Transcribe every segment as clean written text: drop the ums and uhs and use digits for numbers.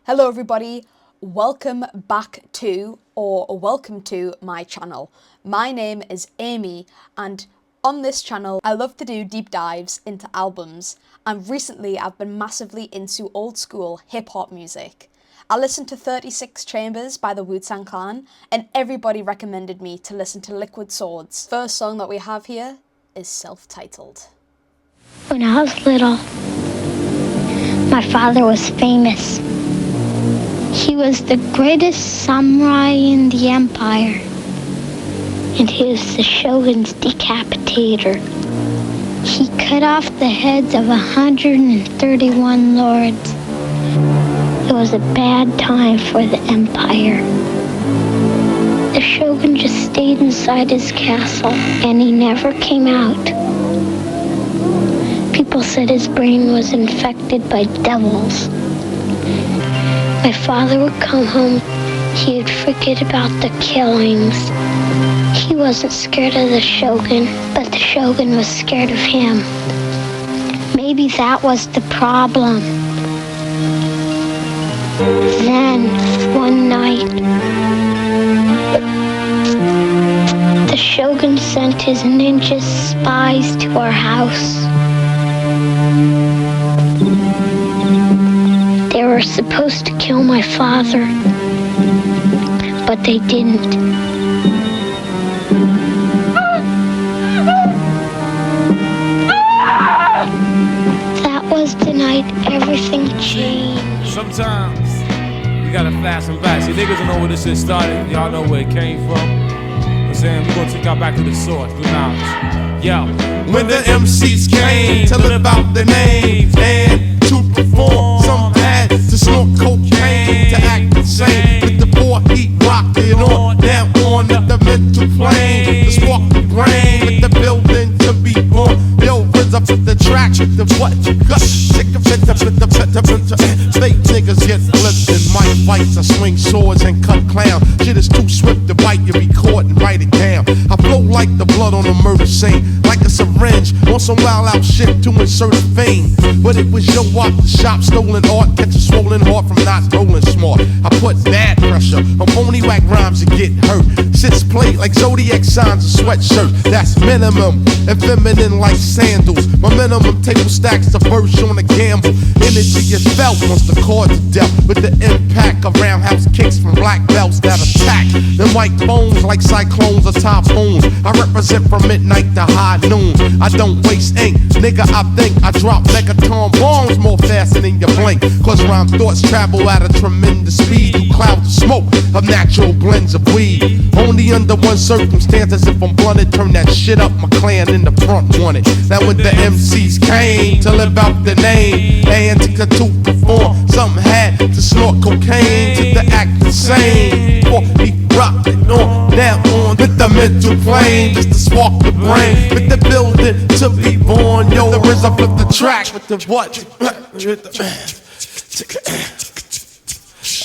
Hello everybody, welcome back to, or welcome to my channel. My name is Amy and on this channel I love to do deep dives into albums, and recently I've been massively into old school hip hop music. I listened to 36 Chambers by the Wu-Tang Clan and everybody recommended me to listen to Liquid Swords. First song that we have here is self-titled. When I was little, my father was famous. He was the greatest samurai in the empire, and he was the shogun's decapitator. He cut off the heads of 131 lords. It was a bad time for the empire. The shogun just stayed inside his castle, and he never came out. People said his brain was infected by devils. My father would come home, he'd forget about the killings. He wasn't scared of the shogun, but the shogun was scared of him. Maybe that was the problem. Then, one night, the shogun sent his ninja spies to our house. They were supposed to kill my father, but they didn't. That was the night everything changed. Sometimes you gotta fast and back. See, niggas don't know where this shit started. Y'all know where it came from. I'm saying we're gonna take y'all back to the source, through knowledge. Yo, when the MCs came to live out their names and to perform, some had to snort cocaine to act insane. With the boy, he rocked it on, down on the mental plane, to spark the brain, with the building to be born. Yo, rinse up the track, the what you got, sick of it, fake niggas get flipped in mic fights. I swing swords and cut clown. Shit is too swift to bite, you record and write it down. I flow like the blood on a murder scene, like a syringe on some wild out shit to insert a vein. But it was your walk, the shop, stolen art, catch a swollen heart from not rolling smart. I put bad pressure on phony whack rhymes and get hurt. Sits play like zodiac signs and sweatshirt. That's minimum and feminine like sandals. My minimum table stacks the verse on a gamble. Energy is felt once the chords are dealt, with the impact of roundhouse kicks from black belts that attack them white bones like cyclones or typhoons. I represent from midnight to high noon. I don't waste ink, nigga. I think I drop megaton bombs more faster than you blink. Cause rhyme thoughts travel at a tremendous speed through clouds of smoke of natural blends of weed. Only under one circumstance, as if I'm blunted, turn that shit up. My clan in the front wanted. Now when the MCs came to live out the name and to perform, some had to snort cocaine to act insane. Or he rocked it on, down on with the mental plane, just to spark the brain, with the building to be born. Yo, the RZA flip the track with the what?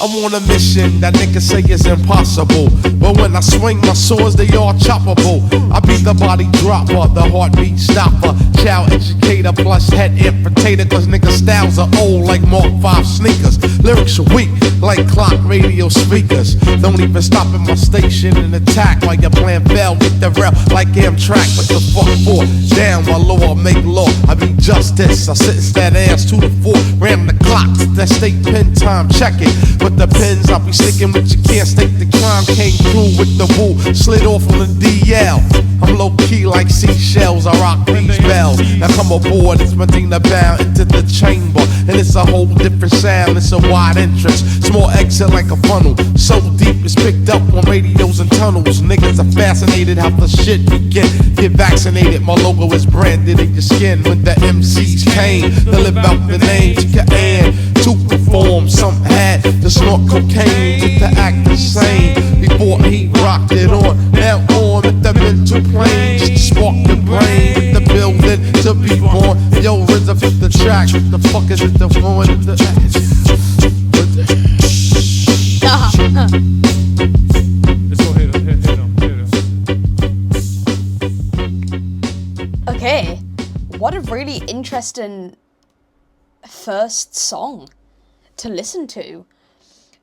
I'm on a mission that niggas say is impossible, but when I swing my swords, they all choppable. I be the body dropper, the heartbeat stopper, child educator plus head amputator. Cause niggas styles are old like Mark 5 sneakers. Lyrics are weak like clock radio speakers. Don't even stop at my station and attack while your plan fell with the rail like Amtrak. What the fuck for? Down while law make law. I be justice. I sentence that ass to the floor. Ram the clock, that state pen time, check it. But the pens I'll be sticking with, you can't stake the crime. Came through with the woo, slid off on the DL. I'm low key like seashells, I rock these bells. Now come aboard, it's Medina bound into the chamber, and it's a whole different sound. It's a wide entrance, small exit like a funnel, so deep it's picked up on radios and tunnels. Niggas are fascinated how the shit begin. Get vaccinated, my logo is branded in your skin. When the MCs came to live out the name, and to perform, some had to snort cocaine to act the same. Before he rocked it on, now on with the mental plane, just to spark the brain, with the building to be born. Yo, RZA fit the track, what the fuck is it the one? let's go hit him. Okay, what a really interesting first song to listen to.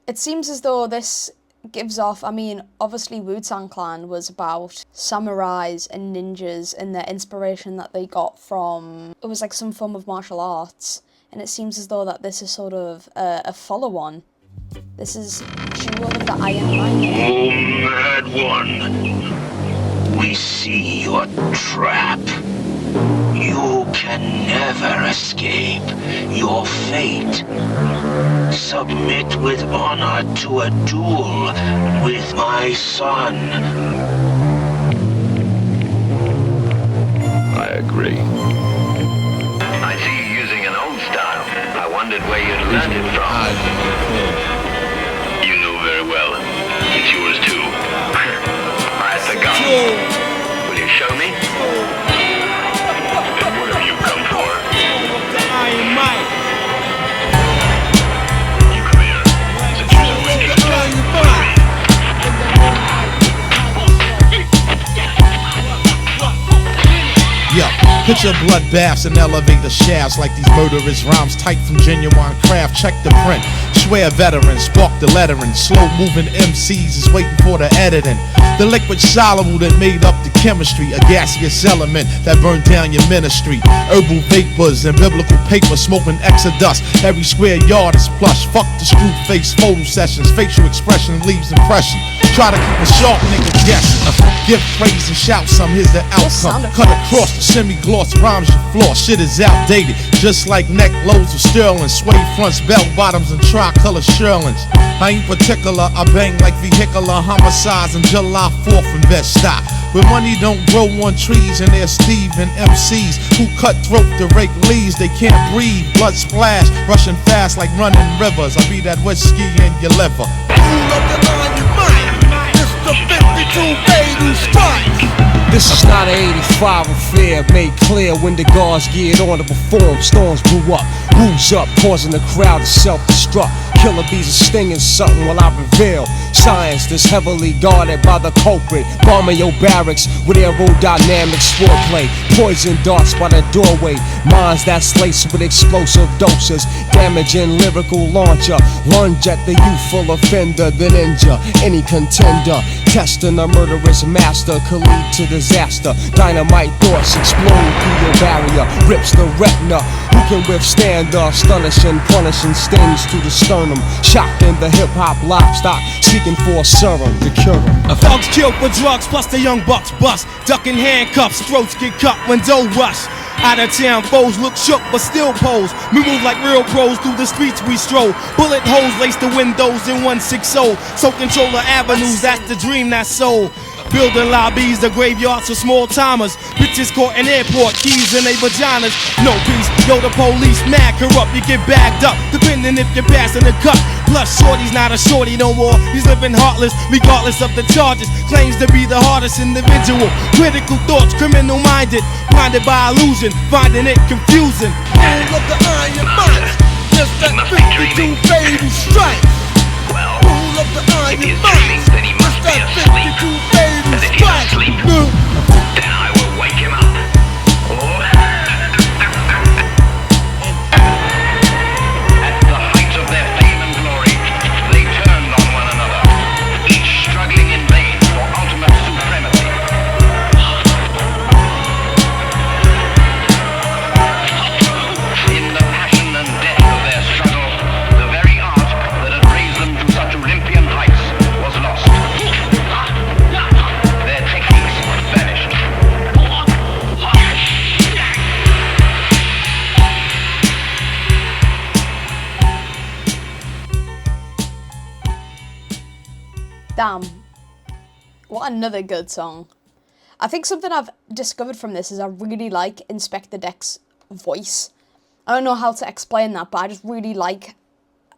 It seems as though this gives off, I mean, obviously Wu-Tang Clan was about samurais and ninjas and the inspiration that they got from, it was like some form of martial arts, and it seems as though that this is sort of a follow-on. This is Jewel of the Iron Mine. Oh, mad one, we see your trap. You can never escape your fate. Submit with honor to a duel with my son. I agree. I see you using an old style. I wondered where you'd learned it from. You know very well. It's yours too. At the gun. Will you show me? What have you come for? Iron Mike. You come here. Since you're so interested. Yo, picture bloodbaths and elevator shafts like these murderous rhymes tight from genuine craft. Check the print. Swear veterans, spark the lettering. Slow moving MCs is waiting for the editing. The liquid soluble that made up the chemistry, a gaseous element that burned down your ministry. Herbal vapors and biblical paper, smoking exodus. Every square yard is plush. Fuck the screw face photo sessions. Facial expression leaves impression. Try to keep a sharp nigga guessing. Give praise and shout some, here's the outcome. Cut across the semi-gloss, rhymes your floor. Shit is outdated, just like neck loads of sterling. Suede fronts, bell bottoms, and tricolor shearlings. I ain't particular, I bang like vehicular homicides on July 4th in Bed-Stuy. Where money don't grow on trees, and there's Steve and MCs who cut throat to rake leaves. They can't breathe, blood splash, rushing fast like running rivers. I be that whiskey in your liver. This is not an 85 affair, made clear when the guards geared on to perform. Storms blew up, woos up, causing the crowd to self-destruct. Killer bees are stinging something while I reveal science that's heavily guarded by the culprit. Bombing your barracks with aerodynamic swordplay. Poison darts by the doorway. Minds that's laced with explosive doses. Damaging lyrical launcher. Lunge at the youthful offender, then injure any contender. Testing a murderous master could lead to disaster. Dynamite thoughts explode through your barrier. Rips the retina. Who can withstand the astonishing, punishing stings to the sternum? Shocked in the hip-hop livestock, seeking for a serum to cure them. Thugs killed for drugs, plus the young bucks bust. Ducking handcuffs, throats get cut when dough rush. Out of town foes look shook but still pose. We move like real pros through the streets we stroll. Bullet holes lace the windows in 160. So control the avenues, that's the dream that's sold. Building lobbies, the graveyards for small timers. Bitches caught in airport, keys in they vaginas. No peace, yo the police mad corrupt. You get bagged up, depending if you're passing the cut. Plus shorty's not a shorty no more. He's living heartless, regardless of the charges. Claims to be the hardest individual. Critical thoughts, criminal minded. Blinded by illusion, finding it confusing. All of the iron minds, just that 52 fatal strike. All of the iron minds, just that 52 fatal strike. Then I will wake him up. At the height of their fame and glory, they turned on one another, each struggling in vain for ultimate supremacy. In the passion and death of their struggle, the very art that had raised them to such Olympian heights was lost. Their techniques vanished. Damn. What another good song. I think something I've discovered from this is I really like Inspector Deck's voice. I don't know how to explain that, but I just really like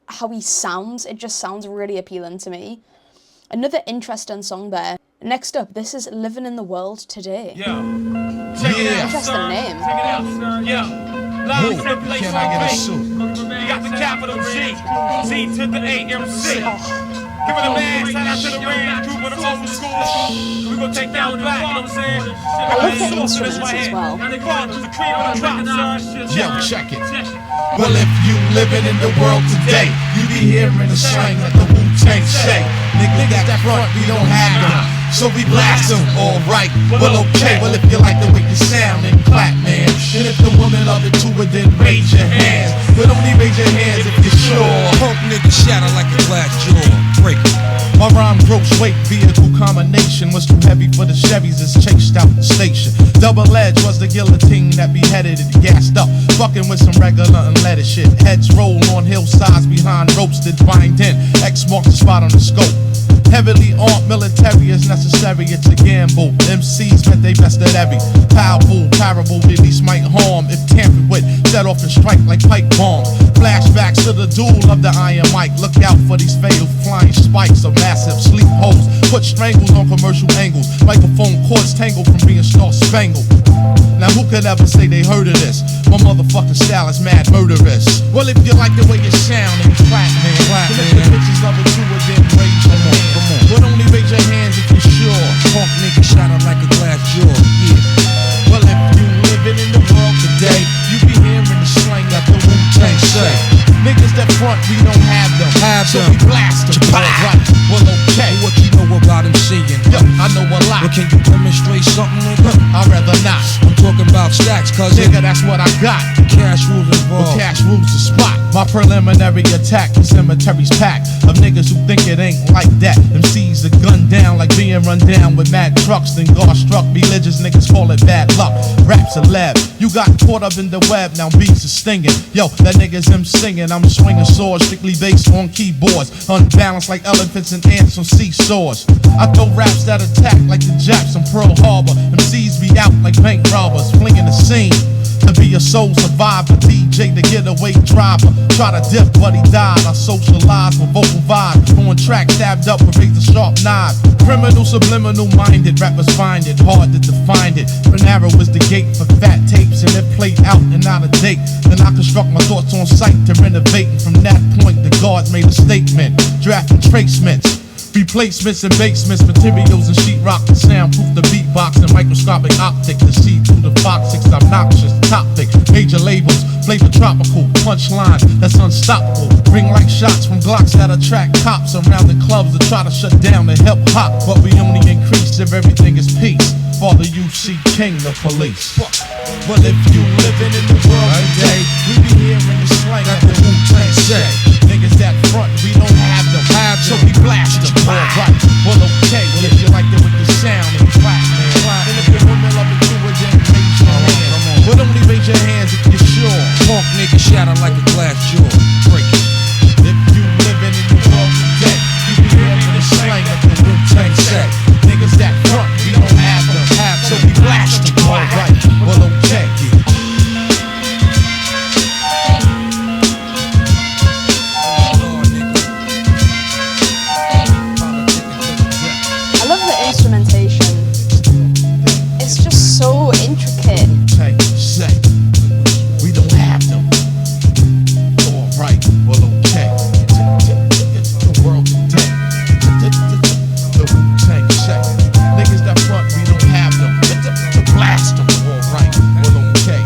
how he sounds. It just sounds really appealing to me. Another interesting song there. Next up, this is Living in the World Today. Yeah. Check it out, Interesting son. name. Check it out, son. Yeah. Live Who circulation can I get a rate. suit? You got the capital G. Z to the AMC. Oh, Give it a man, shout out to the Rams, group of the old school. We gon' take down black, you know what I'm saying? I love the instruments as well. And the fathers, the cream of the crop, son. Yo, check it. Well, if you living in the world today, you be hearing the slang of the Wu Wu-Tang say, niggas that front, we don't have them. So we blast them, alright, well okay. Well if you like the way you sound, then clap, man. And if the woman love it too, then raise your hands. But only raise your hands if you're sure. Punk nigga shatter like a glass jaw. Break it. My rhyme gross weight vehicle combination was too heavy for the Chevys, it's chased out the station. Double edge was the guillotine that beheaded it, gassed up, fucking with some regular unleaded shit. Heads roll on hillsides behind ropes that bind in. X marks the spot on the scope. Heavily armed military is necessary, it's a gamble. MCs bet they best at every powerful, parable release might harm if tampered with, set off and strike like pipe bombs. Flashbacks to the duel of the Iron Mike. Look out for these fatal flying spikes of massive sleep holes. Put strangles on commercial angles. Microphone cords tangled from being star spangled. Now who could ever say they heard of this? My motherfucking style is mad murderous. Well if you like the way you sound, then clap, man. And if the bitches love it too, then raise your hand. But only raise your hands if you're sure. Punk nigga shatter like a glass jaw. Yeah. Well if you living in the world today, you be hearing the slang that the Wu-Tang say. Niggas that front, we don't have them. So we blast them. Right, well okay. What you know about him singing? Yo, I know a lot. But can you demonstrate something, nigga? I'd rather not. I'm talking about stacks, cuz Nigga, that's what I got. cash rules Well, involved. cash rules the spot. My preliminary attack, the cemetery's packed of niggas who think it ain't like that. MCs are gunned down like being run down with mad trucks. Then God struck religious niggas call it bad luck. Raps a lab, you got caught up in the web, now beats are stinging. Yo, that nigga's him singing, I'm swinging swords, strictly based on keyboards. Unbalanced like elephants and ants on seesaws. I throw raps that attack like the Japs on Pearl Harbor. MCs be out like bank robbers, flinging the scene. To be a soul survivor, DJ the getaway driver. Try to dip, but he died. I socialize with vocal vibe. On track, stabbed up with razor sharp knives. Criminal, subliminal minded, rappers find it hard to define it. But narrow is the gate for fat tapes, and it played out and out of date. Then I construct my thoughts on sight to renovate. And from that point, the guards made a statement, drafting tracements. Replacements and basements, materials and sheetrock to soundproof the beatbox and microscopic optic to see through the Fox 6 obnoxious topic. Major labels, flavor tropical, punchline that's unstoppable. Ring like shots from Glocks that attract cops around the clubs to try to shut down the hip hop. But we only increase if everything is peace. Father UC King, the police. Well, if you living in the world today, we be hearing the slang that the Wu-Tang say. Niggas that front, we don't have them. So we blast them. Alright, well okay. Well if you like the way you sound, then clap, man. And if the women love it too, then raise your hands. But only raise your hands if you're sure. Punk nigga shatter like a glass jaw. Break it. If you living in the world today, you be hearing the slang that the Wu-Tang say. Niggas that front, we don't have them. So we blast them. Alright, well okay. I love the instrumentation. It's just so intricate. Wu-Tang say, we don't have them. Alright, well okay. The world today. The Wu-Tang say, niggas that front, we don't have them. To blast them. Alright, well okay.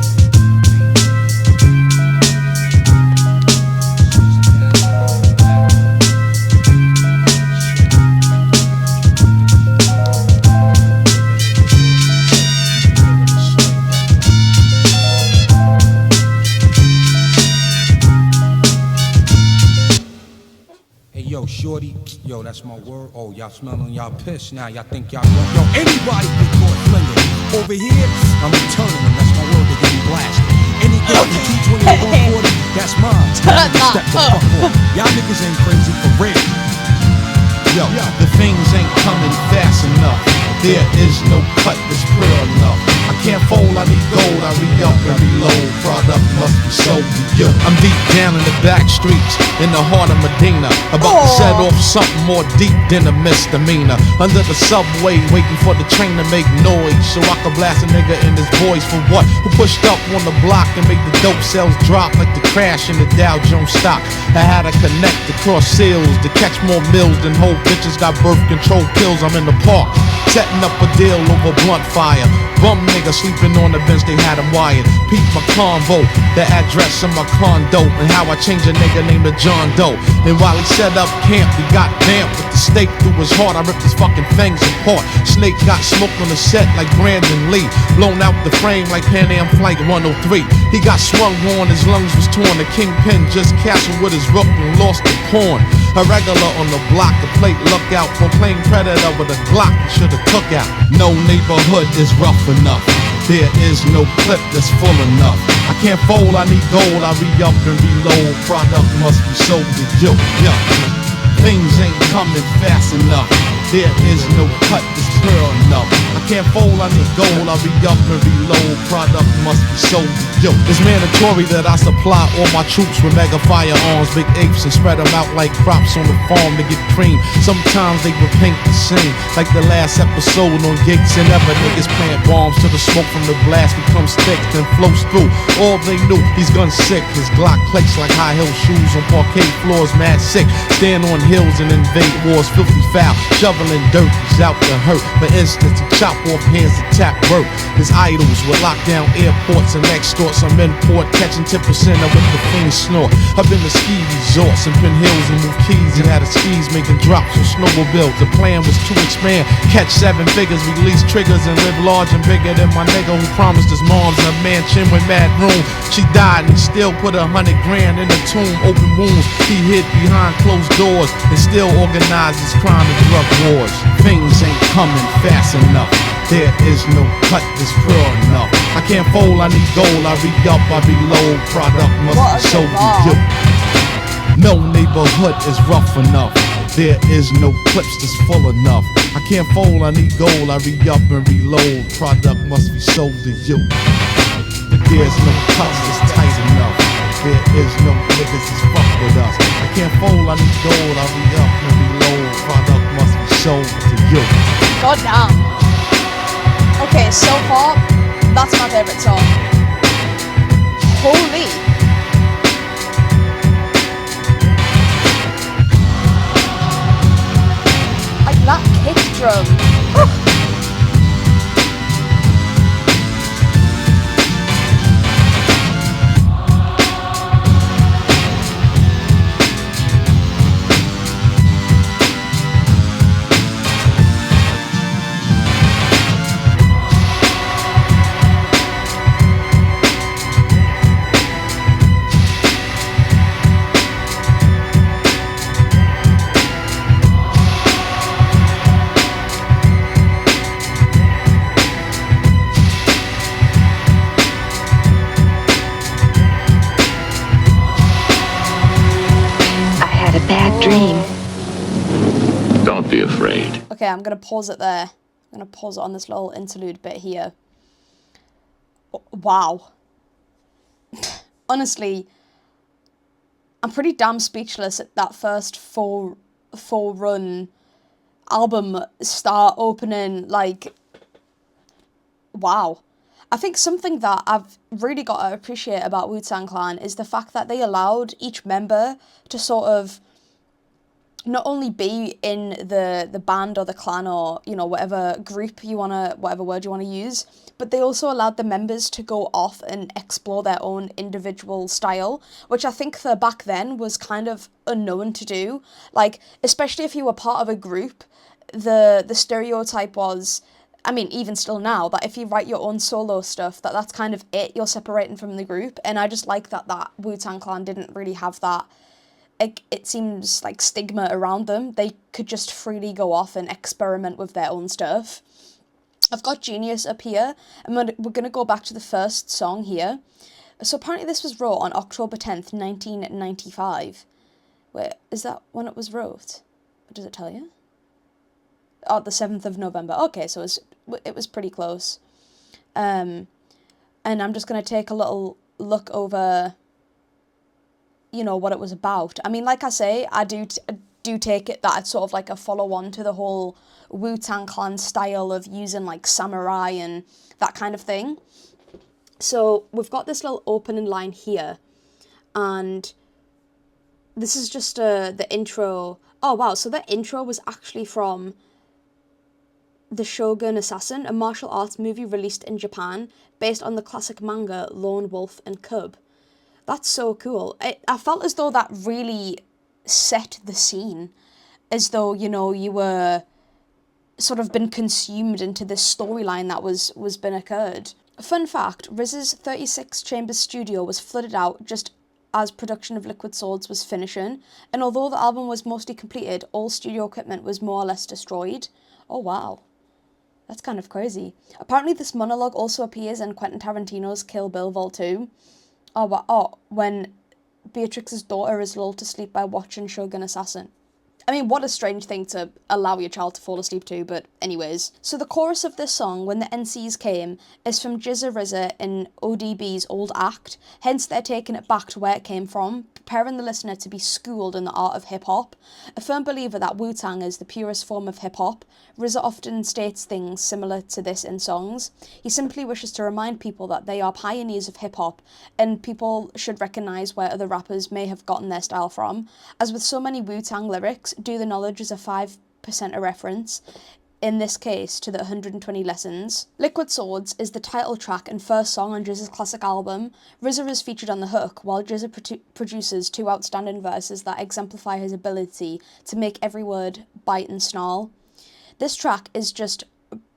Hey yo, shorty, yo, that's my word. Oh, y'all smelling y'all piss now. Y'all think y'all know. Yo, anybody get caught flinging. Over here, I'm returning them. That's my word. They're getting blasted. Any girl from 220 to 140, that's mine. Turn that Step the fuck on. Y'all niggas ain't crazy for real. Yo, the things ain't coming fast enough. There is no cut that's clear enough. I can't fold, I need gold, I re-up and reload. Product must be sold to you. I'm deep down in the back streets, in the heart of Medina. About to set off something more deep than a misdemeanor. Under the subway, waiting for the train to make noise, so I can blast a nigga in his voice for what? Who pushed up on the block and made the dope sales drop like the crash in the Dow Jones stock. I had to connect across seals to catch more mills than whole bitches got birth control pills. I'm in the park, setting up a deal over blunt fire. Bum nigga sleeping on the bench, they had him wired. Peep my convo, the address of my condo, and how I changed a nigga named John Doe. And while he set up camp, he got damped with the stake through his heart. I ripped his fucking fangs apart. Snake got smoked on the set like Brandon Lee, blown out the frame like Pan Am Flight 103. He got swung on, his lungs was torn. The kingpin just castled with his rook and lost the pawn. A regular on the block, the plate lookout, proclaimed predator with a Glock he should've took out. No neighborhood is rough enough. There is no clip that's full enough. I can't fold, I need gold. I re-up and reload. Product must be sold to you. Yeah. Things ain't coming fast enough. There is no cut that's pure enough. I can't fold, I need gold. I re-up and reload. Product must be sold to you. It's mandatory that I supply all my troops with mega firearms, big apes, and spread them out like crops on the farm to get cream. Sometimes they repaint the scene, like the last episode on Gates and Ever. Niggas plant bombs till the smoke from the blast becomes thick and flows through. All they knew, he's gun sick. His Glock clicks like high heel shoes on parquet floors, mad sick. Stand on hills and invade wars, filthy foul. Shoveling dirt, he's out to hurt. For instance, he chop off hands to tap work. His idols would lock down airports and extort some import, catching 10% of what the fiends snort. I've been to ski resorts and pin hills and move keys and had the skis making drops on snowmobiles. The plan was to expand, catch 7 figures, release triggers, and live large and bigger than my nigga who promised his mom's a mansion with mad room. She died and he still put 100 grand in the tomb. Open wounds, he hid behind closed doors and still organizes crime and drug wars. Things ain't coming fast enough. There is no cut that's pure enough. I can't fold, I need gold. I re-up, I reload. Product must be sold to you. No neighborhood is rough enough. There is no clips that's full enough. I can't fold, I need gold. I re-up and reload. Product must be sold to you. There's no cuts that's tight enough. There is no niggas that's fuck with us. I can't fold, I need gold. I re-up and reload. Product must be sold to you. God damn. Okay, so far, that's my favourite song. Holy. Like that kick drum. Bad dream. Don't be afraid. Okay, I'm going to pause it there. I'm going to pause it on this little interlude bit here. Wow. Honestly, I'm pretty damn speechless at that first full run album start opening. Like, wow. I think something that I've really got to appreciate about Wu-Tang Clan is the fact that they allowed each member to sort of not only be in the band or the clan or, you know, whatever group you want to, whatever word you want to use, but they also allowed the members to go off and explore their own individual style, which I think for back then was kind of unknown to do. Like, especially if you were part of a group, the stereotype was, I mean, even still now, that if you write your own solo stuff, that's kind of it, you're separating from the group, and I just like that Wu-Tang Clan didn't really have that. It seems like stigma around them. They could just freely go off and experiment with their own stuff. I've got Genius up here, and we're going to go back to the first song here. So apparently this was wrote on October 10th, 1995. Wait, is that when it was wrote? What does it tell you? Oh, the 7th of November. Okay, so it was pretty close. And I'm just going to take a little look over, you know, what it was about. I mean, like I say, I do take it that it's sort of like a follow-on to the whole Wu-Tang Clan style of using like samurai and that kind of thing. So we've got this little opening line here, and this is just the intro. Oh wow, so the intro was actually from The Shogun Assassin, a martial arts movie released in Japan based on the classic manga Lone Wolf and Cub. That's so cool. I felt as though that really set the scene, as though, you know, you were sort of been consumed into this storyline that was been occurred. Fun fact, RZA's 36 chamber studio was flooded out just as production of Liquid Swords was finishing, and although the album was mostly completed, all studio equipment was more or less destroyed. Oh wow. That's kind of crazy. Apparently this monologue also appears in Quentin Tarantino's Kill Bill Vol. 2. When Beatrix's daughter is lulled to sleep by watching Shogun Assassin. I mean, what a strange thing to allow your child to fall asleep to, but anyways. So the chorus of this song, When the NCs Came, is from Jizza RZA in ODB's old act, hence they're taking it back to where it came from, preparing the listener to be schooled in the art of hip-hop. A firm believer that Wu-Tang is the purest form of hip-hop, RZA often states things similar to this in songs. He simply wishes to remind people that they are pioneers of hip-hop, and people should recognise where other rappers may have gotten their style from. As with so many Wu-Tang lyrics, Do the Knowledge is a 5% a reference, in this case to the 120 Lessons. Liquid Swords is the title track and first song on Jizza's classic album. RZA is featured on the hook, while Jizza produces two outstanding verses that exemplify his ability to make every word bite and snarl. This track is just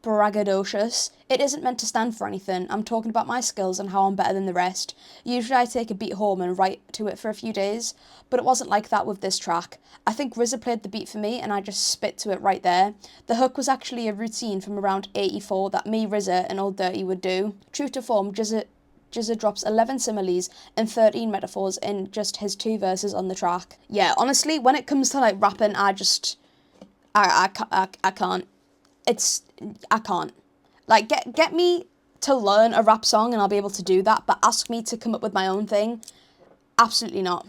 braggadocious. It isn't meant to stand for anything. I'm talking about my skills and how I'm better than the rest. Usually I take a beat home and write to it for a few days, but it wasn't like that with this track. I think RZA played the beat for me and I just spit to it right there. The hook was actually a routine from around 84 that me, RZA and Old Dirty would do. True to form, Jizza drops 11 similes and 13 metaphors in just his two verses on the track. Yeah, honestly, when it comes to like rapping, I can't. I can't. Like, get me to learn a rap song and I'll be able to do that, but ask me to come up with my own thing? Absolutely not.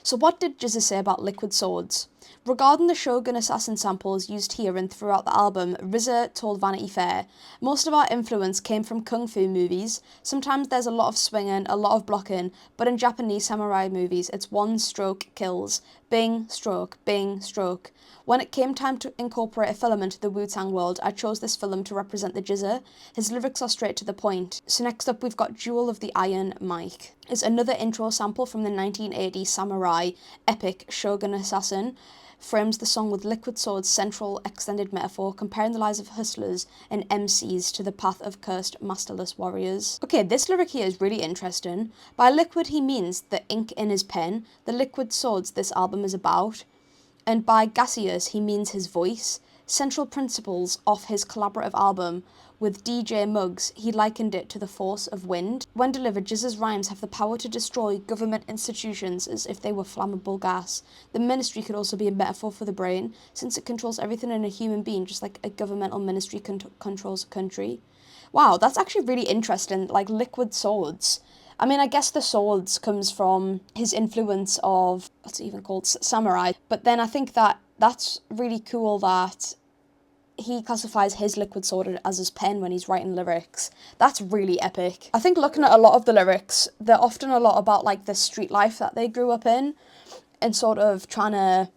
So what did Jizza say about Liquid Swords? Regarding the Shogun Assassin samples used here and throughout the album, RZA told Vanity Fair, most of our influence came from kung fu movies. Sometimes there's a lot of swinging, a lot of blocking, but in Japanese samurai movies, it's one stroke kills. Bing, stroke, bing, stroke. When it came time to incorporate a film into the Wu-Tang world, I chose this film to represent the Jizza. His lyrics are straight to the point. So next up we've got Jewel of the Iron Mic. It's another intro sample from the 1980 samurai epic Shogun Assassin. Frames the song with Liquid Sword's central extended metaphor, comparing the lives of hustlers and MCs to the path of cursed masterless warriors. Okay, this lyric here is really interesting. By liquid he means the ink in his pen, the liquid swords this album is about. And by gaseous he means his voice. Central principles of his collaborative album with DJ Muggs, he likened it to the force of wind. When delivered, Jizza's rhymes have the power to destroy government institutions as if they were flammable gas. The ministry could also be a metaphor for the brain, since it controls everything in a human being, just like a governmental ministry controls a country. Wow, that's actually really interesting, like Liquid Swords. I mean, I guess the swords comes from his influence of, what's it even called, samurai. But then I think that that's really cool that he classifies his liquid sword as his pen when he's writing lyrics. That's really epic. I think looking at a lot of the lyrics, they're often a lot about like the street life that they grew up in and sort of trying to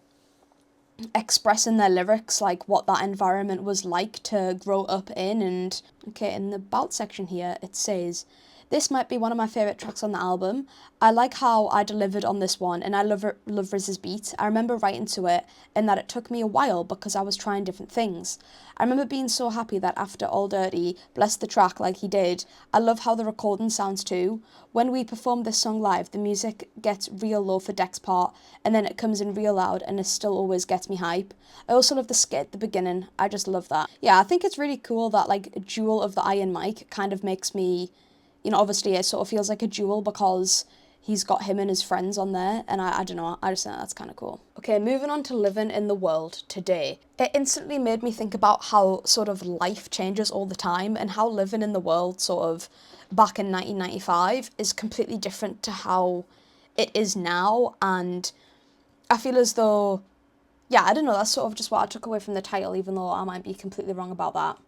express in their lyrics like what that environment was like to grow up in. And okay, in the about section here it says, this might be one of my favourite tracks on the album. I like how I delivered on this one, and I love RZA's beat. I remember writing to it, and that it took me a while because I was trying different things. I remember being so happy that after All Dirty blessed the track like he did. I love how the recording sounds too. When we perform this song live, the music gets real low for Deck's part, and then it comes in real loud, and it still always gets me hype. I also love the skit at the beginning. I just love that. Yeah, I think it's really cool that like Jewel of the Iron Mic kind of makes me, you know, obviously it sort of feels like a jewel because he's got him and his friends on there, and I don't know, I just think that's kind of cool. Okay, moving on to living in the world today. It instantly made me think about how sort of life changes all the time and how living in the world sort of back in 1995 is completely different to how it is now, and I feel as though, yeah, I don't know, that's sort of just what I took away from the title, even though I might be completely wrong about that.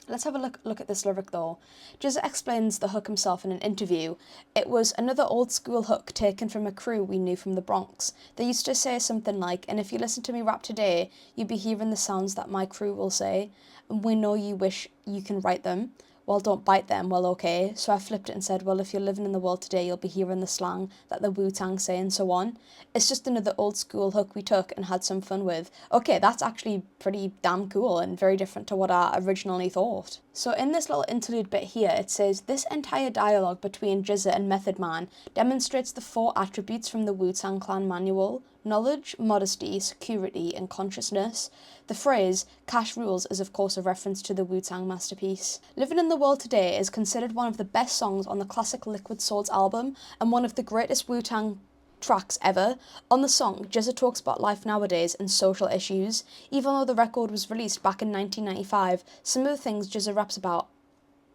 Let's have a look at this lyric though. Jizza explains the hook himself in an interview. It was another old school hook taken from a crew we knew from the Bronx. They used to say something like, and if you listen to me rap today, you'll be hearing the sounds that my crew will say. And we know you wish you can write them. Well, don't bite them, well, okay. So I flipped it and said, well, if you're living in the world today, you'll be hearing the slang that the Wu-Tang say and so on. It's just another old school hook we took and had some fun with. Okay, that's actually pretty damn cool and very different to what I originally thought. So in this little interlude bit here, it says, this entire dialogue between Jizza and Method Man demonstrates the 4 attributes from the Wu-Tang Clan manual: knowledge, modesty, security, and consciousness. The phrase, cash rules, is of course a reference to the Wu-Tang masterpiece. Living in the World Today is considered one of the best songs on the classic Liquid Swords album, and one of the greatest Wu-Tang tracks ever. On the song, Jizza talks about life nowadays and social issues. Even though the record was released back in 1995, some of the things Jizza raps about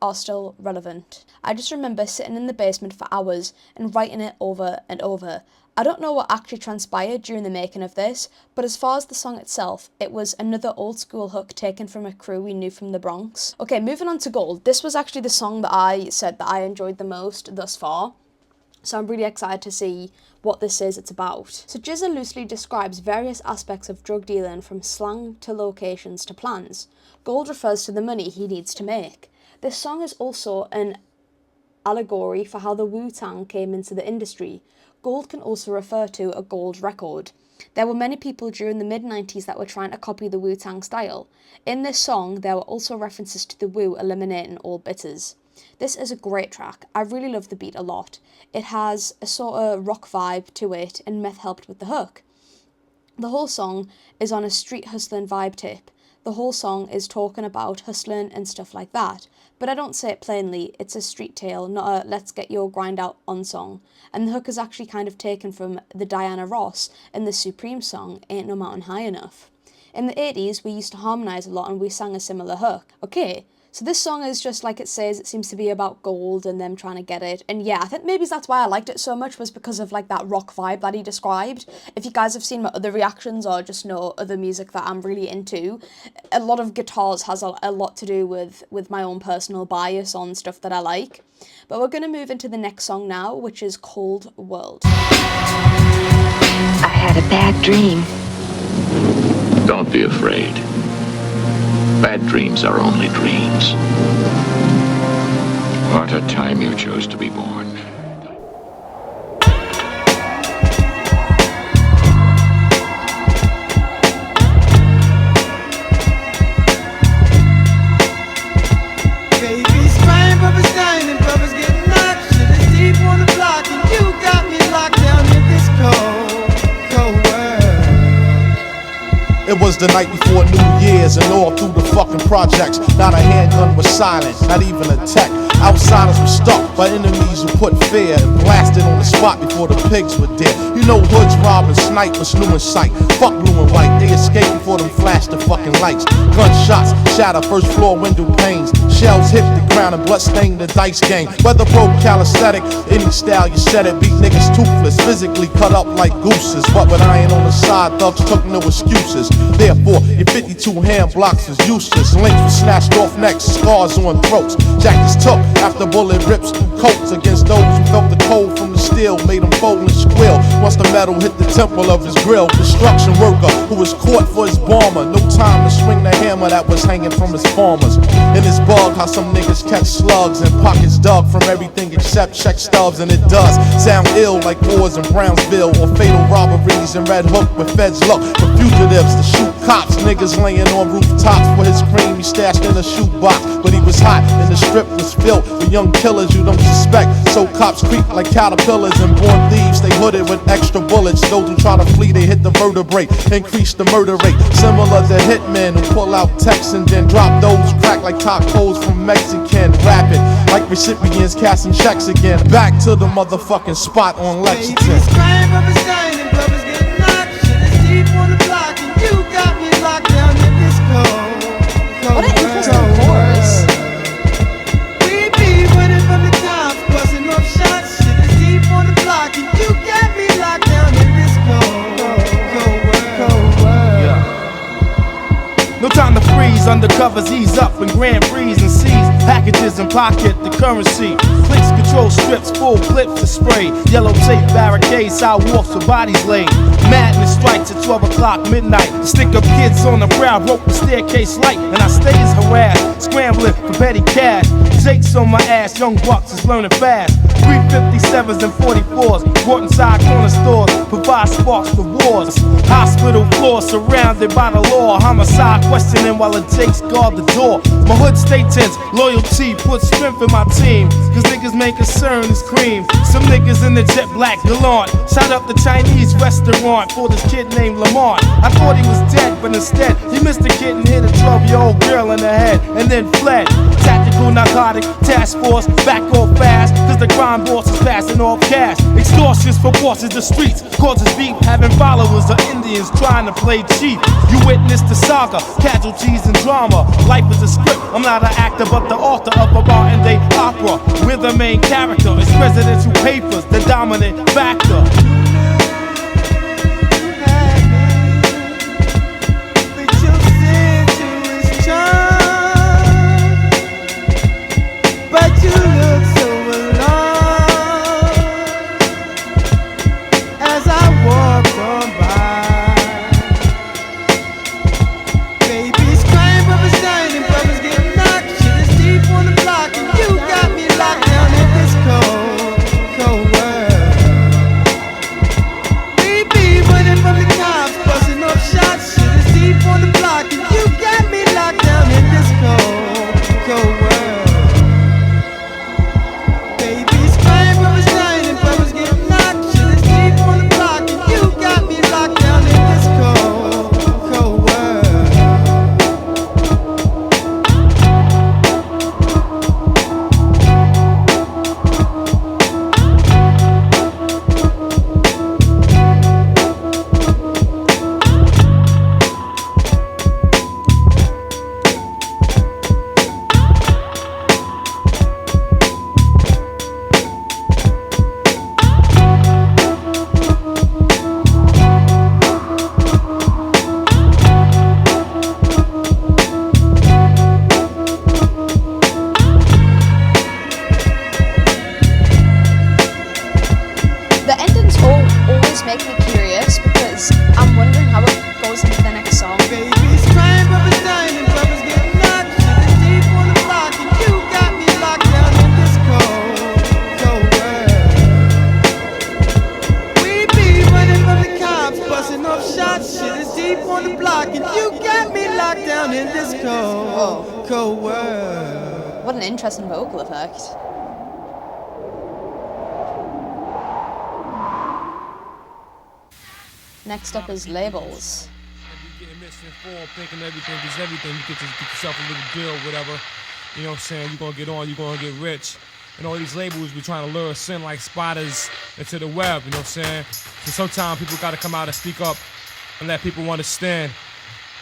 are still relevant. I just remember sitting in the basement for hours and writing it over and over. I don't know what actually transpired during the making of this, but as far as the song itself, it was another old school hook taken from a crew we knew from the Bronx. Okay, moving on to Gold. This was actually the song that I said that I enjoyed the most thus far. So I'm really excited to see what this is it's about. So Jizza loosely describes various aspects of drug dealing, from slang to locations to plans. Gold refers to the money he needs to make. This song is also an allegory for how the Wu-Tang came into the industry. Gold can also refer to a gold record. There were many people during the mid-90s that were trying to copy the Wu-Tang style. In this song, there were also references to the Wu eliminating all bitters. This is a great track. I really love the beat a lot. It has a sort of rock vibe to it, and Meth helped with the hook. The whole song is on a street hustling vibe tip. The whole song is talking about hustling and stuff like that. But I don't say it plainly, it's a street tale, not a let's get your grind out on song. And the hook is actually kind of taken from the Diana Ross and the Supreme song, Ain't No Mountain High Enough. In the 80s, we used to harmonise a lot and we sang a similar hook. Okay, so this song is just like it says, it seems to be about gold and them trying to get it. And yeah, I think maybe that's why I liked it so much, was because of like that rock vibe that he described. If you guys have seen my other reactions or just know other music that I'm really into, a lot of guitars has a lot to do with my own personal bias on stuff that I like. But we're going to move into the next song now, which is Cold World. I had a bad dream. Don't be afraid. Bad dreams are only dreams. What a time you chose to be born. Baby's crying, brother's dying, and brother's getting knocked. Shit is deep on the block, and you got me locked down in this cold, cold world. It was the night before New Year's, and all through the fucking projects, not a handgun was silent, not even a tech. Outsiders were stuck by enemies who put fear and blasted on the spot before the pigs were dead. You know hoods robbing snipers new in sight. Fuck blue and white, they escaped before them flashed the fucking lights. Gunshots shatter first floor window panes. Shells hit the ground and blood stained the dice game. Whether broke calisthenic, any style you said it, beat niggas toothless, physically cut up like gooses. But with iron on the side, thugs took no excuses. Therefore, your 52 hand blocks was useless. Links were snatched off necks, scars on throats. Jackets took after bullet rips through coats against those who felt the cold from the steel, made them fold and squeal. Once the metal hit the temple of his grill, construction worker who was caught for his bomber. No time to swing the hammer that was hanging from his farmers. In his bug, how some niggas catch slugs and pockets dug from everything except check stubs. And it does sound ill like wars in Brownsville or fatal robberies in Red Hook where feds look for fugitives to shoot cops. Niggas laying on rooftops for his cream he stashed in a shoebox. But he was hot and the strip was filled with young killers you don't suspect. So cops creep like caterpillars, and born thieves they hooded with extra bullets. Those who try to flee they hit the vertebrae, increase the murder rate. Similar to hitmen who pull out texts and then drop those crack like tacos from Mexican. Rapid like recipients casting checks again. Back to the motherfucking spot on Lexington. Baby's crying, brother's dying, and brother's getting knocked. Shit is deep on the block, and you got me locked down in this cold, cold What an interesting world. chorus. We be running from the cops, busting off shots. Shit is deep on the block, and you got me locked down in this cold, cold world. No time to freeze, undercovers ease up in Grand Prix and seize packages and pocket the currency. Clicks control strips, full clips to spray. Yellow tape barricades, sidewalks with bodies laid. Madness strikes at 12 o'clock midnight. Stick up kids on the prowl, broke the staircase light, and I stays harassed, scrambling for petty cash. Jake's on my ass, young bucks is learning fast. 357s and 44s, brought inside corner stores, provide sparks for wars. Hospital floor surrounded by the law. Homicide questioning while the Jakes guard the door. My hood stay tense, loyalty puts strength in my team. Cause niggas main concern is cream. Some niggas in the jet black gallant shot up the Chinese restaurant for this kid named Lamont. I thought he was dead, but instead he missed a kid and hit a 12-year-old girl in the head and then fled. Tactical narcotic task force, back off fast, cause the crime boss is passing off cash. Extortions for bosses, the streets causes beef, having followers of Indians trying to play cheap. You witness the saga, casualties and drama. Life is a script, I'm not an actor but the author of a modern day opera. We're the main character, it's presidential papers, the dominant factor. What an interesting vocal effect. Next up is labels. You getting misinformed, thinking everything is everything. You get yourself a little deal, whatever. You know what I'm saying? You're gonna get on, you're gonna get rich. And all these labels be trying to lure us in like spiders into the web, you know what I'm saying? So sometimes people gotta come out and speak up and let people understand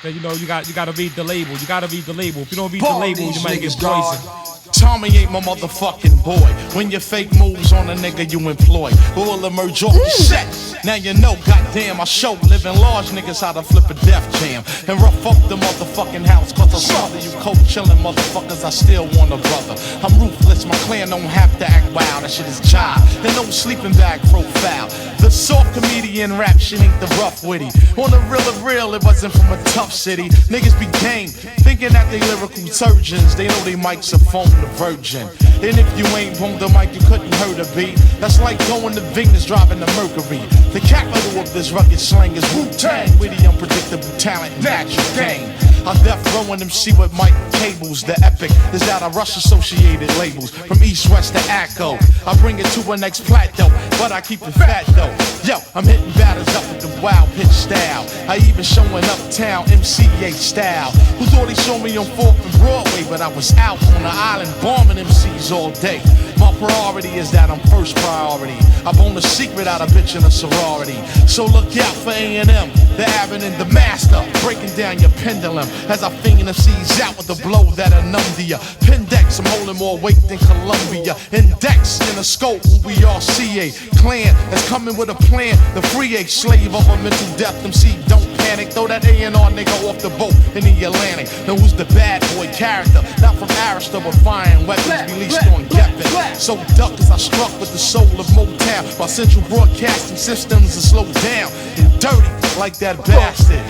that, you know, you gotta read the label. You gotta read the label. If you don't read the label, you might get poisoned. Tommy ain't my motherfucking boy. When your fake moves on a nigga you employ, who will emerge off the set? Now you know, goddamn, I show living large niggas how to flip a death jam and rough up the motherfucking house. Cause I saw that you cold chillin' motherfuckers, I still want a brother. I'm ruthless, my clan don't have to act wild. That shit is child, and no sleeping bag profile. The soft comedian rap shit ain't the rough witty. On the real of real, it wasn't from a tough city. Niggas be game, thinking that they lyrical surgeons. They know they mics are phone the virgin. And if you ain't on the mic, you couldn't hurt a beat. That's like going to Venus driving the Mercury. The capital of this rugged slang is Wu-Tang. Witty, unpredictable talent, natural game. I death rowing them see with Mike cables. The epic is out of Rush associated labels. From east, west to Acco. I bring it to a next plateau, but I keep it fat though. Yo, I'm hitting batters up with the wild pitch style. I even showing uptown MCA style. Who thought he saw me on 4th and Broadway, but I was out on the island bombing MCs all day. My priority is that I'm first priority. I bone a secret out of bitch in a sorority. So look out for A&M, the Abbott and the Master, breaking down your pendulum as I finger MCs out with a blow that'll numb to ya. Pendex, I'm holding more weight than Columbia. Index in a scope, we are CA clan that's coming with a plan. The free a slave of a mental death. MC don't pay panic. Throw that A&R nigga off the boat in the Atlantic. Now who's the bad boy character? Not from Arista, but firing weapons released on Geffen. So duck as I struck with the soul of Motown. While central broadcasting systems are slowed down and dirty like that bastard.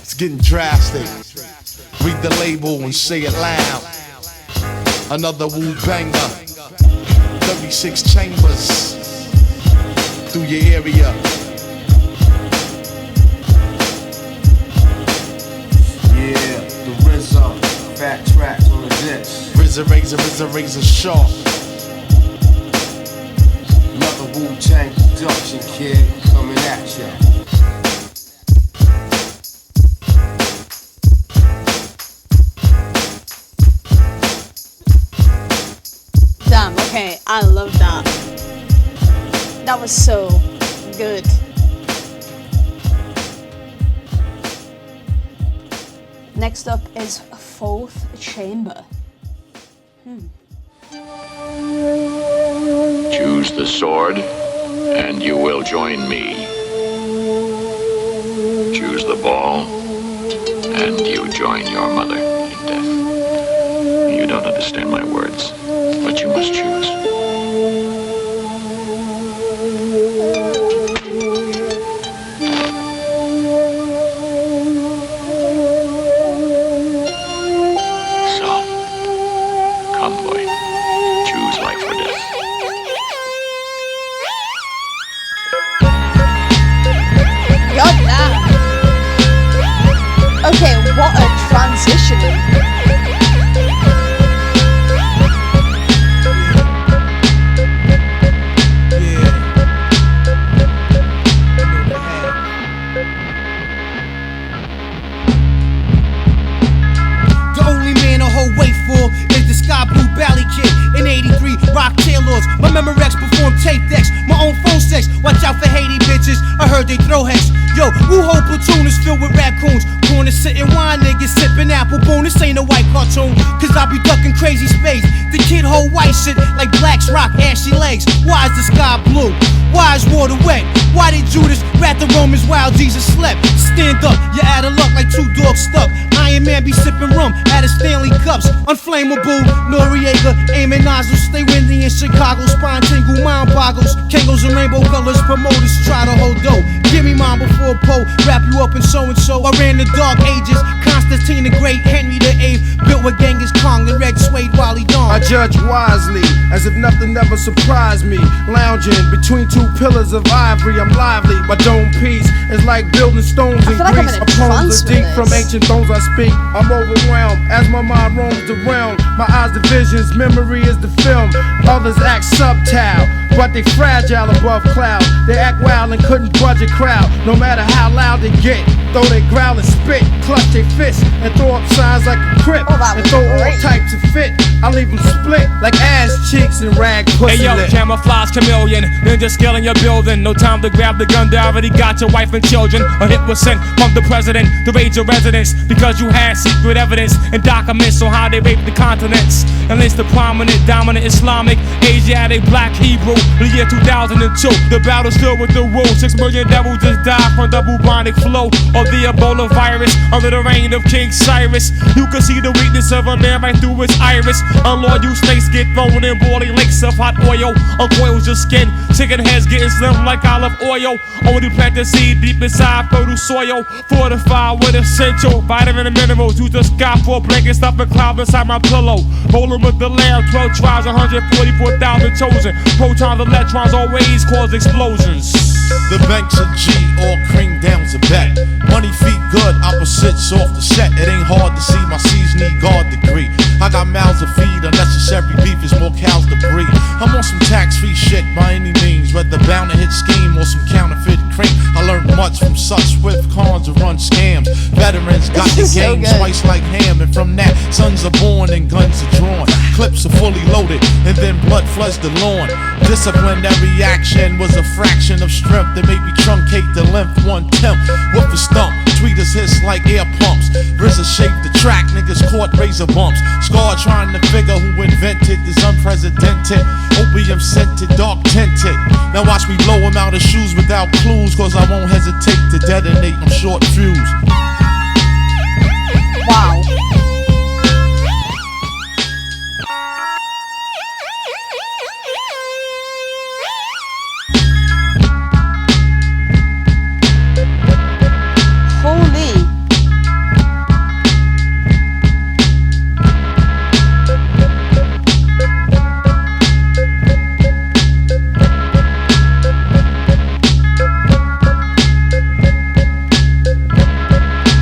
It's getting drastic. Read the label and say it loud. Another Wu banger. 36 chambers through your area. Yeah, the RZA, fat tracks on the disc. Razor sharp. Another Wu-Tang production, kid, coming at ya. Damn, okay, I love that. That was so good. Next up is Fourth Chamber. Choose the sword, and you will join me. Choose the ball, and you join your mother in death. You don't understand my words, but you must choose. Okay, what a transition. The only man a whole wait for is the Sky Blue Valley Kid in 83 Rock Tailors. My Memorex perform tape decks, my own phone sex. Watch out for Haiti bitches, I heard they throw hex. Yo, Wu-Ho platoon is filled with raccoons. Corner sitting wine niggas sipping apple boom. This ain't a white cartoon, cause I be ducking crazy spades. The kid hold white shit like blacks rock ashy legs. Why is the sky blue? Why is water wet? Why did Judas rat the Romans while Jesus slept? Stand up, you're out of luck like two dogs stuck. Iron Man be sipping rum out of Stanley cups. Unflammable, Noriega, aiming nozzles. Stay windy in Chicago, spine tingle, mind boggles. Kangos and rainbow colors, promoters try to hold dough. Give me mine before Poe, wrap you up in so-and-so. I ran the dark ages, Constantine the Great, Henry the VIII. Built with Genghis Khan, the red suede Wally Dawn. I judge wisely, as if nothing ever surprised me. Lounging between two pillars of ivory, I'm lively. My dome piece is like building stones in feel like I'm Greece. in a Opponents trance are with deep from this. ancient thrones I speak. I'm overwhelmed as my mind roams the realm. My eyes the visions, memory is the film. Others act subtile, but they fragile above cloud. They act wild and couldn't budge a crowd. No matter how loud they get, though they growl and spit, clutch their fists and throw up signs like a crip. Oh, that and was throw all great. types of fit. I leave them split like ass cheeks and rag pussy Hey yo, lip. camouflage chameleon, ninja skill in your building. No time to grab the gun, they already got your wife and children. A hit was sent from the president to raid your residence because you had secret evidence and documents on how they raped the continents. And it's the prominent, dominant Islamic, Asiatic, black Hebrew. The year 2002, the battle still with the rule. 6 million devils just died from the bubonic flow of the Ebola virus under the reign of King Cyrus. You can see the weakness of a man right through his iris. Unloyal snakes get thrown in boiling lakes of hot oil. Uncoils your skin, chicken heads getting slim like olive oil. Only plant the seed deep inside fertile soil. Fortified with essential vitamin and minerals. Use the sky for a blanket, stuff a cloud inside my pillow. Rolling with the lamb, 12 tribes, 144,000 chosen. Protons, electrons always cause explosions. The banks of G, all cream down's a bet. Money feet good, opposites off the set. It ain't hard to see, my C's need guard degree. I got mouths to feed, unnecessary beef is more cows to breed. I'm on some tax-free shit by any means, whether bound to hit scheme or some counterfeit cream. I learned much from such swift cons who run scams. Veterans got the This is so game good. spiced like ham, and from that, sons are born and guns are drawn. Clips are fully loaded, and then blood floods the lawn. Disciplinary action was a fraction of strength that made me truncate the length 1/10 with a stump. sweetest hits like air pumps. RZA shaped the track, niggas caught razor bumps. Scar trying to figure who invented this unprecedented, opium scented, dark tinted. Now watch me blow him out of shoes without clues, cause I won't hesitate to detonate them short fuse. Wow. Holy.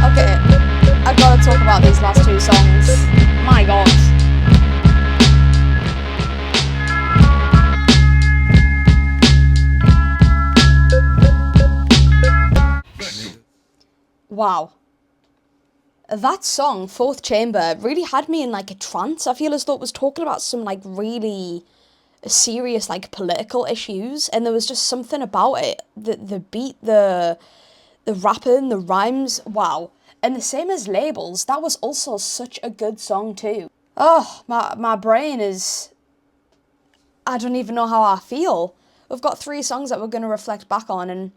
Okay, I gotta talk about these last two songs. My god. Wow. That song, Fourth Chamber, really had me in like a trance. I feel as though it was talking about some like really serious like political issues, and there was just something about it. The beat, the rapping, the rhymes, wow. And the same as Labels, that was also such a good song too. Oh, my brain is... I don't even know how I feel. We've got 3 songs that we're going to reflect back on, and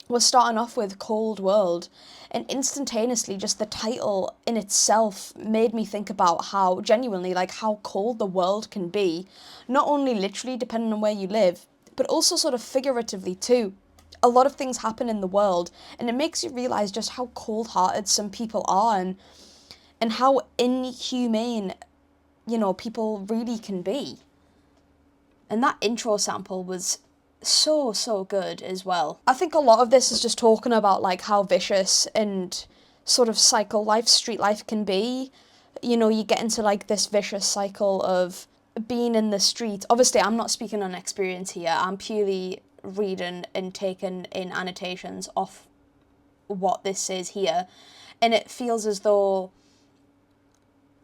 we're starting off with Cold World. And instantaneously, just the title in itself made me think about how, genuinely, like how cold the world can be. Not only literally, depending on where you live, but also sort of figuratively too. A lot of things happen in the world, and it makes you realise just how cold-hearted some people are, and how inhumane, you know, people really can be. And that intro sample was so good as well. I think a lot of this is just talking about like how vicious and sort of cycle life, street life can be. You know, you get into like this vicious cycle of being in the street. Obviously, I'm not speaking on experience here. I'm purely reading and taking in annotations off what this is here. And it feels as though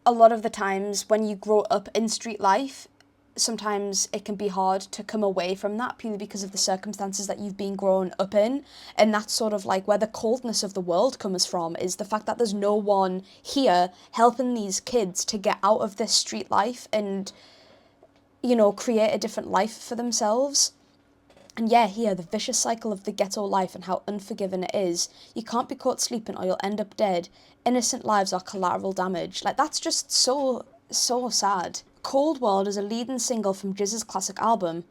a lot of the times when you grow up in street life, sometimes it can be hard to come away from that purely because of the circumstances that you've been grown up in. And that's sort of like where the coldness of the world comes from, is the fact that there's no one here helping these kids to get out of this street life and, you know, create a different life for themselves. And yeah, here, the vicious cycle of the ghetto life and how unforgiving it is. You can't be caught sleeping or you'll end up dead. Innocent lives are collateral damage. Like, that's just so sad. Cold World is a leading single from GZA's classic album.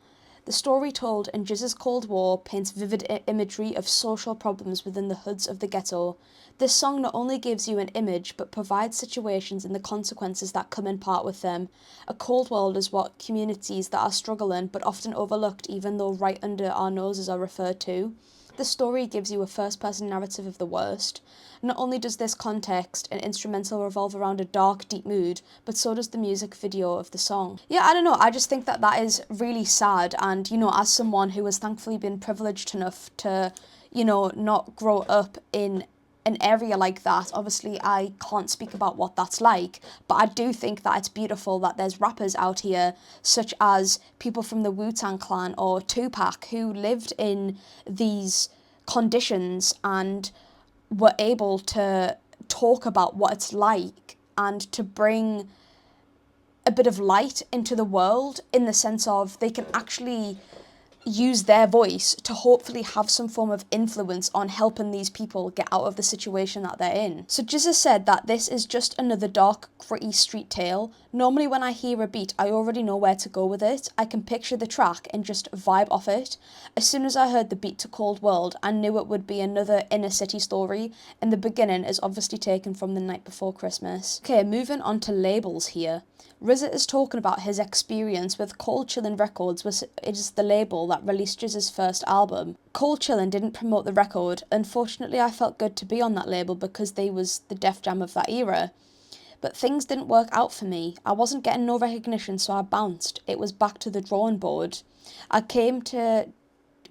The story told in GZA's Cold War paints vivid imagery of social problems within the hoods of the ghetto. This song not only gives you an image, but provides situations and the consequences that come in part with them. A cold world is what communities that are struggling, but often overlooked even though right under our noses are referred to. The story gives you a first-person narrative of the worst. Not only does this context and instrumental revolve around a dark, deep mood, but so does the music video of the song. Yeah, I don't know, I just think that that is really sad, and, you know, as someone who has thankfully been privileged enough to, you know, not grow up in an area like that, obviously I can't speak about what that's like, but I do think that it's beautiful that there's rappers out here, such as people from the Wu-Tang Clan or Tupac, who lived in these conditions and were able to talk about what it's like and to bring a bit of light into the world, in the sense of they can actually use their voice to hopefully have some form of influence on helping these people get out of the situation that they're in. So GZA said that this is just another dark, gritty street tale. Normally when I hear a beat, I already know where to go with it. I can picture the track and just vibe off it. As soon as I heard the beat to Cold World, I knew it would be another inner city story, and the beginning is obviously taken from The Night Before Christmas. Okay, moving on to labels here. RZA is talking about his experience with Cold Chillin' Records, which is the label that released GZA's first album. Cold Chillin' didn't promote the record. Unfortunately, I felt good to be on that label because they was the Def Jam of that era. But things didn't work out for me. I wasn't getting no recognition, so I bounced. It was back to the drawing board. I came to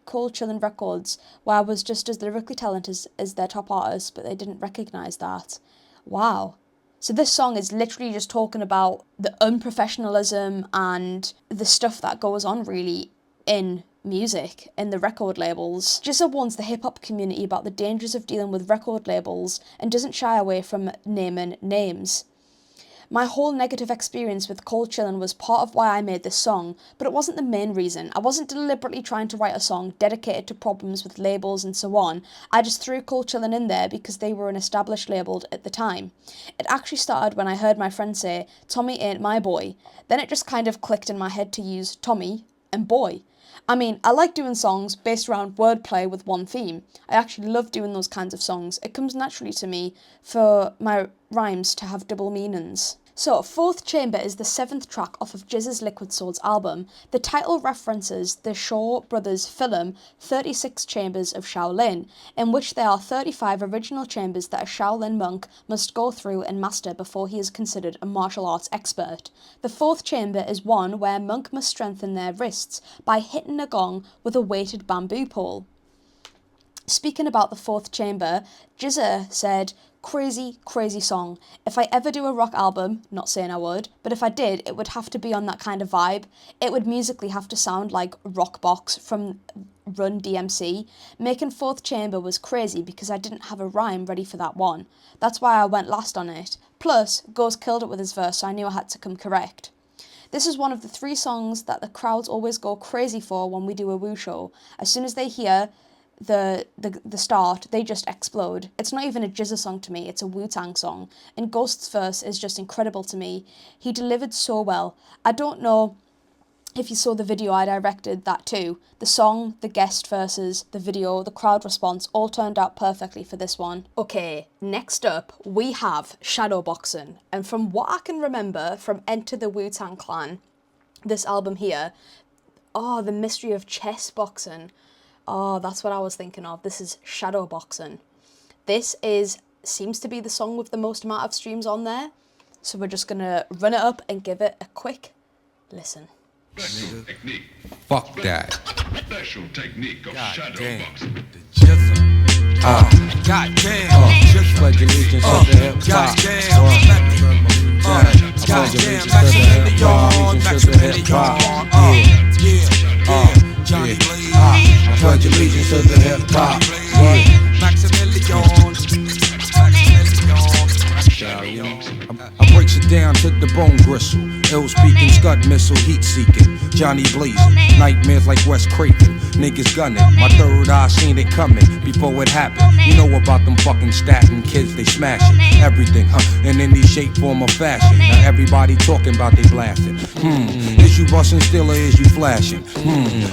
Cold Chillin' Records, where I was just as lyrically talented as their top artist, but they didn't recognise that. Wow. So this song is literally just talking about the unprofessionalism and the stuff that goes on really in music and the record labels. GZA warns the hip-hop community about the dangers of dealing with record labels and doesn't shy away from naming names. My whole negative experience with Cold Chillin' was part of why I made this song, but it wasn't the main reason. I wasn't deliberately trying to write a song dedicated to problems with labels and so on. I just threw Cold Chillin' in there because they were an established label at the time. It actually started when I heard my friend say, "Tommy ain't my boy." Then it just kind of clicked in my head to use Tommy and boy. I mean, I like doing songs based around wordplay with one theme. I actually love doing those kinds of songs. It comes naturally to me for my rhymes to have double meanings. So, Fourth Chamber is the 7th track off of GZA's Liquid Swords album. The title references the Shaw Brothers film 36 Chambers of Shaolin, in which there are 35 original chambers that a Shaolin monk must go through and master before he is considered a martial arts expert. The 4th chamber is one where a monk must strengthen their wrists by hitting a gong with a weighted bamboo pole. Speaking about the 4th chamber, GZA said, crazy song. If I ever do a rock album, not saying I would, but if I did, it would have to be on that kind of vibe. It would musically have to sound like Rockbox from Run DMC. Making 4th Chamber was crazy because I didn't have a rhyme ready for that one. That's why I went last on it. Plus, Ghost killed it with his verse, so I knew I had to come correct. This is one of the 3 songs that the crowds always go crazy for when we do a Wu show. As soon as they hear the start, they just explode. It's not even a GZA song to me, it's a Wu-Tang song, and Ghost's verse is just incredible to me. He delivered so well. I don't know if you saw the video I directed that too. The song, the guest verses, the video, the crowd response all turned out perfectly for this one. Okay, next up we have Shadowboxing, and from what I can remember from Enter the Wu-Tang Clan, this album here, the mystery of chess boxing. Oh, that's what I was thinking of. This is Shadowboxing. This seems to be the song with the most amount of streams on there. So we're just gonna run it up and give it a quick listen. Special technique. Fuck that. Special technique of God damn. shadowboxing. The GZA. God damn. Just pledge allegiance to the hip hop. Johnny Blaze. I pledge allegiance to the hip hop. Maximilian. I breaks it down to the bone gristle. Ill speaking, scud missile, heat seeking. Johnny blazing, nightmares like Wes Craven. Niggas gunning, my third eye seen it coming before it happened. You know about them fucking statin kids, they smashing everything, in any shape, form, or fashion. Now everybody talking about they blasting. Is you busting still or is you flashing?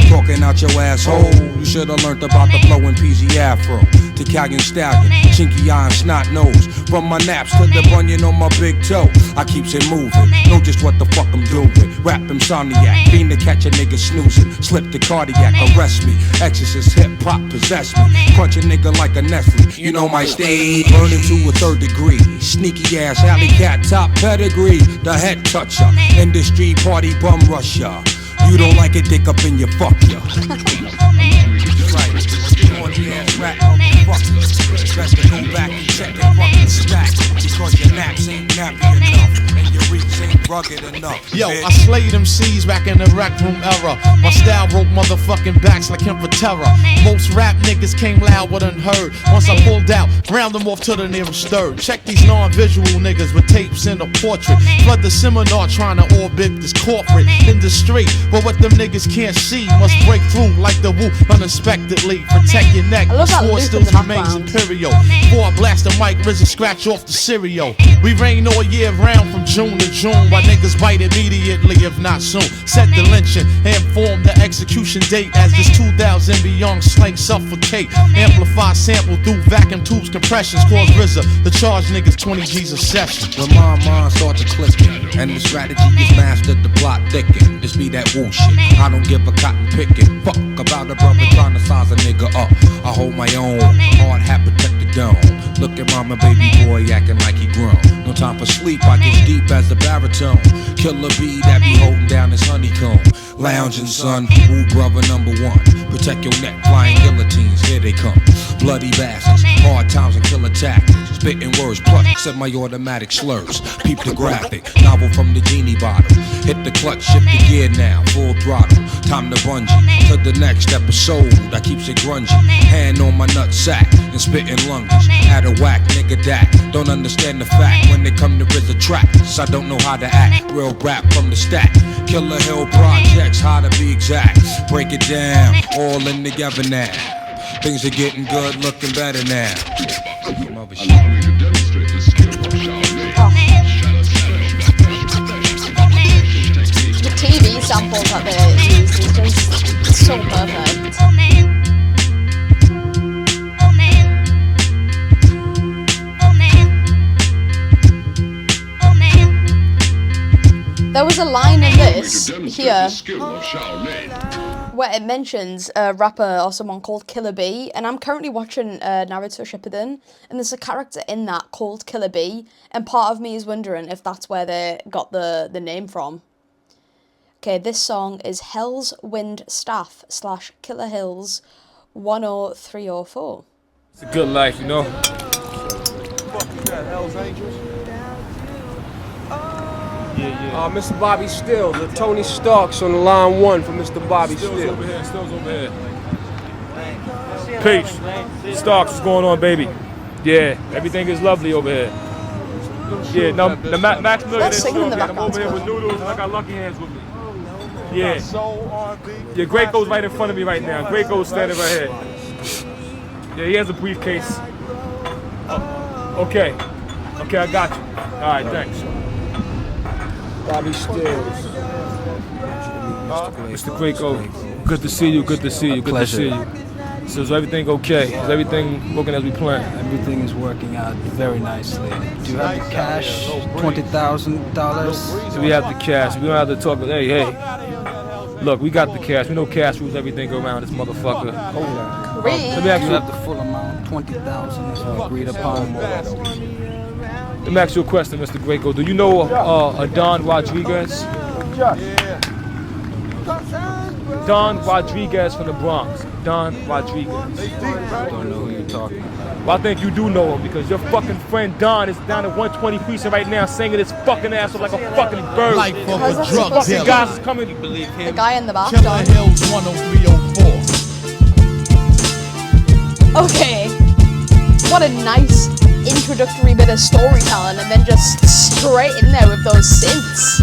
Talking out your asshole. You should've learned about the flowing PZ Afro. Italian stallion, chinky eye and snot nose. From my naps to the bunion on my big toe, I keeps it moving. Know just what the fuck I'm doing. Rap insomniac, fiend to catch a nigga snoozing. Slip the cardiac, arrest me. Exorcist hip hop possess me. Crunch a nigga like a Nestle. You know my stage. Burning to a 3rd degree. Sneaky ass alley cat top pedigree. The head toucher. Industry party bum rusher. You don't like it, dick up in your fuck ya. Right. Ass rap motherfuckers. Best to go back and check your fucking stack. Because your naps ain't nappy enough. And your reach ain't rugged enough. Yo, bitch. I slayed them C's back in the rec room era. My style broke motherfucking backs like him for terror. Most rap niggas came loud with unheard. Once I pulled out, round them off to the nearest third. Check these non-visual niggas with tapes in a portrait. Flood the seminar trying to orbit this corporate industry. But what them niggas can't see must break through like the Wu unexpectedly. Protect your neck, I love that sword loop still in the remains background. imperial. Before I blast the mic, RZA scratch off the cereal. We rain all year round from June to June. While niggas bite immediately, if not soon. Set the lynching and inform the execution date. As this 2000 beyond slang suffocate. Amplify sample through vacuum tubes compressions. Cause RZA to charge niggas 20 G's a session. When my mind starts to clicking, and the strategy is mastered, the plot thicken. This be that Wu shit. I don't give a cotton picking. Fuck about a brother trying to size a nigga up. I hold my own. Hard hat protect the dome. Look at mama, baby boy acting like he grown. No time for sleep, I get deep as the baritone. Killer bee that be holding down his honeycomb. Lounging, son, Wu brother number one. Protect your neck, flying guillotines, here they come. Bloody bastards, hard times and killer tactics. Spitting words, plus semi-automatic slurs. Peep the graphic, novel from the genie bottle. Hit the clutch, shift the gear now, full throttle. Time to bungee, to the next episode. I keeps it grungy, hand on my nut sack and spitting lunges. Had a whack, nigga that don't understand the fact. When they come to RZA tracks, I don't know how to act. Real rap from the stack. Killer Hill projects, how to be exact. Break it down, all in together now. Things are getting good, looking better now. Allow me to demonstrate the skill of Shaolin. The TV samples that they use these days, it's so perfect. There was a line in this here where it mentions a rapper or someone called Killer B, and I'm currently watching Naruto Shippuden, and there's a character in that called Killer B, and part of me is wondering if that's where they got the name from. Okay, this song is Hell's Wind Staff / Killer Hills 10304. It's a good life, you know? Mr. Bobby Stills, the Tony Starks on the line 1 for Mr. Bobby Stills. Stills over here. Peace. Starks, what's going on, baby? Yeah, everything is lovely over here. Yeah, no, the Max Miller is singing in the I'm over here with Noodles and I got Lucky Hands with me. Yeah. Yeah, Graco's right in front of me right now. Graco's standing right here. Yeah, he has a briefcase. Okay. Okay, I got you. All right, thanks. Bobby Stills. Mr. Graco, good to see you, good to see you, good Pleasure. to see you. So is everything okay? Is everything working as we planned? Everything is working out very nicely. Do you have the cash? $20,000? So we have the cash. We don't have to talk. Hey. Look, we got the cash. We know cash rules everything around this motherfucker. Hold on. Let me ask You you. have the full amount, $20,000 is agreed upon. Let me ask you a question, Mr. Graco. Do you know Don Rodriguez? Don Rodriguez from the Bronx. Don Rodriguez. I don't know who you're talking about. Well, I think you do know him because your fucking friend Don is down at 120 Precinct right now singing his fucking ass off like a fucking bird. Life of How's a that drug supposed to Fucking dealer. guys is coming. You believe him? The guy in the back. Killer Don. Hills 10304. Okay. What a nice introductory bit of storytelling, and then just straight in there with those synths.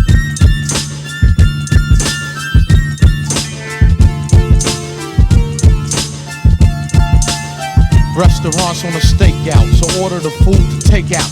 Restaurants on a stakeout, so order the food to take out.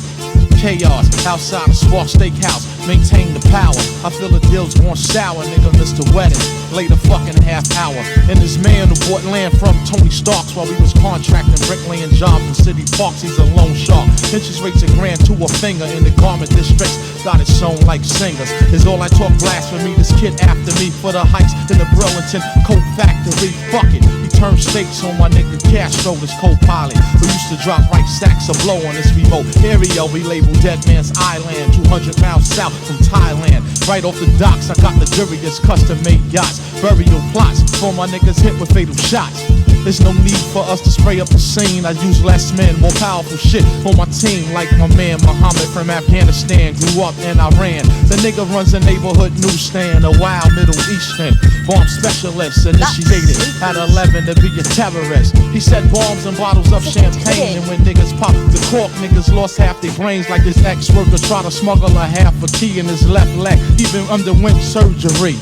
Chaos outside a Spark Steakhouse, maintain the power. I feel the deal's going sour, nigga. Mr. Wedding, late a fucking half hour. And this man who bought land from Tony Starks while we was contracting bricklaying jobs in city parks, he's a loan shark. Interest rates a grand to a finger in the garment districts. Got it sewn like singers. Is all I talk blasphemy? This kid after me for the heights in the Burlington Coat Factory. Fuck it, he turned stakes on my nigga Castro, this co-pilot who used to drop right stacks of blow on this remote area we labeled Dead Man's Island, 200 miles south from Thailand. Right off the docks, I got luxurious custom-made yachts, burial plots for my niggas hit with fatal shots. There's no need for us to spray up the scene. I use less men, more powerful shit on my team, like my man Muhammad from Afghanistan. Grew up in Iran. The nigga runs a neighborhood newsstand, a wild Middle Eastern bomb specialist, initiated at 11 to be a terrorist. He set bombs and bottles of champagne, and when niggas pop the cork, niggas lost half their brains. Like this ex-worker tried to smuggle a half a key in his left leg, even underwent surgery.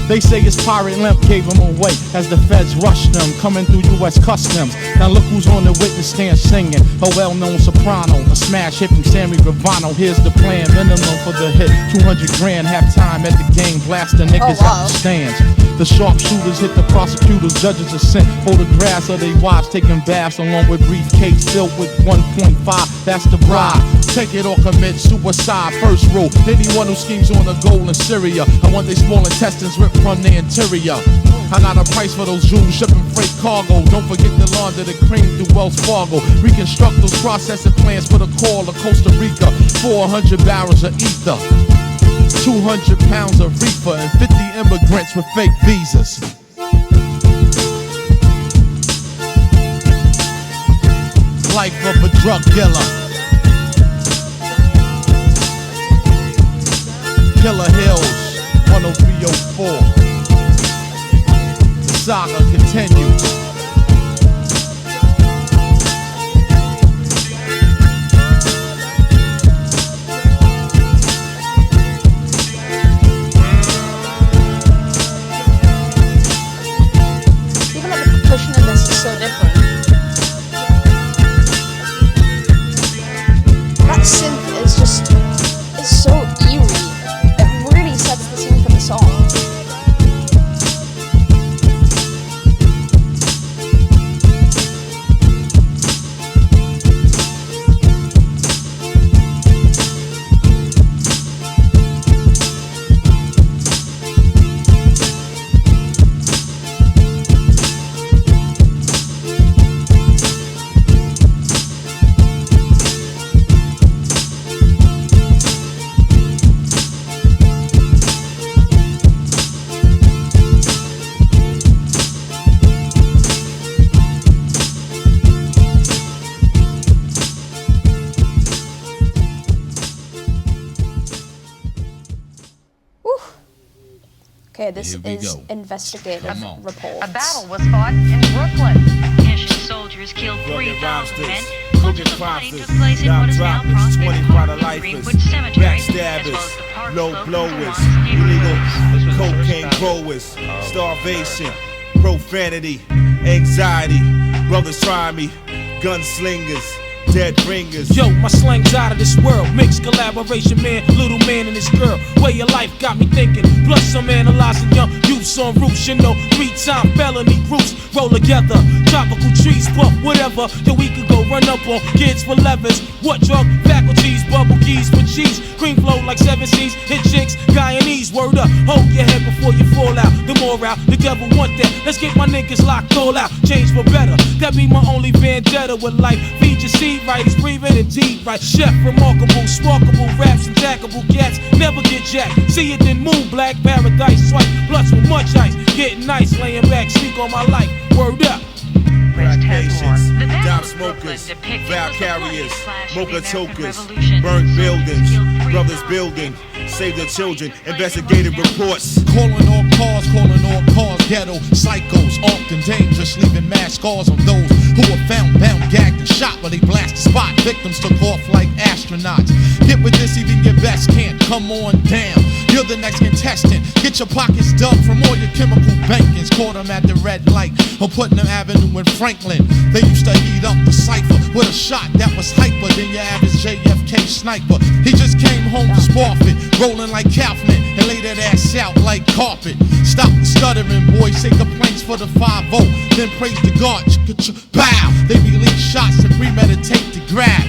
They say his pirate limp gave him away as the feds rushed them, coming through U.S. Customs. Now look who's on the witness stand singing, a well-known soprano, a smash hit from Sammy Gravano. Here's the plan, minimum for the hit, 200 grand, halftime at the game, blasting niggas out the stands. The sharpshooters hit the prosecutors, judges are sent photographs of their wives taking baths along with briefcase filled with 1.5, that's the bribe. Take it or commit suicide, first rule. Anyone who schemes on a goal in Syria, I want their small intestines ripped from the interior. I got a price for those Jews shipping freight cargo. Don't forget to launder the cream through Wells Fargo. Reconstruct those processing plants for the call of Costa Rica. 400 barrels of ether. 200 pounds of reefer and 50 immigrants with fake visas. Life of a drug dealer. Killer Hills, 10304. The saga continues. Even like the percussion in this is so different. That synth is just, it's so eerie. It really sets the scene for the song. Okay, this is investigative report. A battle was fought in Brooklyn. Haitian soldiers killed 3,000 men. Much of the fighting took place in what is now Prospect Park and Greenwood Cemetery, as well as the park low sloped blowers, towards illegal neighborhoods. cocaine growers, starvation, profanity, anxiety, brothers try me, gunslingers, dead ringers. Yo, my slang's out of this world. Mixed collaboration, man, little man and his girl. Way of life got me thinking. Plus I'm analyzing young youths on roofs. You know, 3-time felony groups roll together. Tropical trees, puff, whatever. Then we could go run up on kids for levers. What drug? Faculties, bubble keys for cheese. Cream flow like 7 C's. Hit chicks, Guyanese, word up. Hold your head before you fall out. The morale, the devil want that. Let's get my niggas locked all out. Change for better. That be my only vendetta with life. Feed your seed right, it's breathing indeed right. Chef, remarkable, sparkable, raps, and jackable cats. Never get jacked. See it then move, black paradise. Swipe, blunts with much ice. Getting nice, laying back, sneak on my life. Word up. Crack patients, dime smokers, vow carriers, mocha tokers, burned buildings, brothers building, save the children, investigative reports. Calling all cars, ghetto psychos, often dangerous, leaving mass scars on those who were found, bound, gagged, and shot when they blast the spot. Victims took off like astronauts. Get with this, even your best can't. Come on down, you're the next contestant. Get your pockets dug from all your chemical bankings. Caught them at the red light on Putnam Avenue in Franklin. They used to heat up the cipher with a shot that was hyper than your average JFK sniper. He just came home to Sparford, rolling like Kaufman, and laid that ass out like carpet. Stop the stuttering, boys, say complaints for the 5-0, then praise the God. Bow! They release shots and premeditate to grab,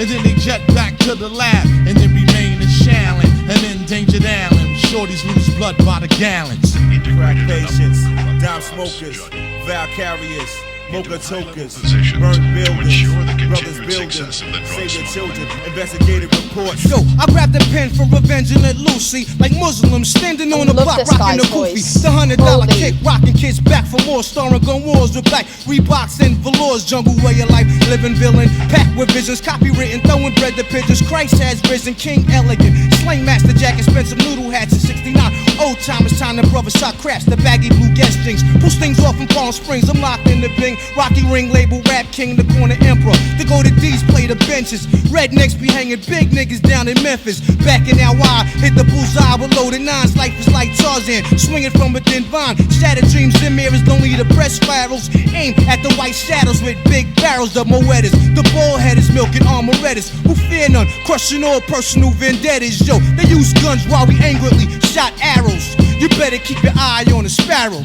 and then they jet back to the lab, and then remain in Shallon, and endangered Allen. Shorties lose blood by the gallons. Crack patients, dime smokers, vow carriers, mocha tokers, burned buildings, brothers building, save the children, investigative reports. Yo, I grabbed a pen for revenge and let Lucy, like Muslims standing on the block rocking the goofy. The $100 kick, rocking kids back for more, starring gun wars with black Reeboks and velours. Jungle way of life, living villain, packed with visions, copywritten, throwing bread to pigeons. Christ has risen, King elegant, slang master jacket, Spencer noodle hats in '69. Old time, it's time the brother shot craps, the baggy blue guest jeans. Pull things off in Palm Springs, I'm locked in the Bing. Rocky ring label, rap king, the corner emperor. The go to D's play the benches. Rednecks be hanging big niggas down in Memphis. Back in that Y, hit the bullseye with loaded nines. Life is like Tarzan, swinging from a thin vine. Shattered dreams and mirrors, lonely the press spirals. Aim at the white shadows with big barrels, the Moetas. The ball-headers milking armorettas. Who fear none, crushing all personal vendettas. Yo, they use guns while we angrily shot arrows. You better keep your eye on the sparrow.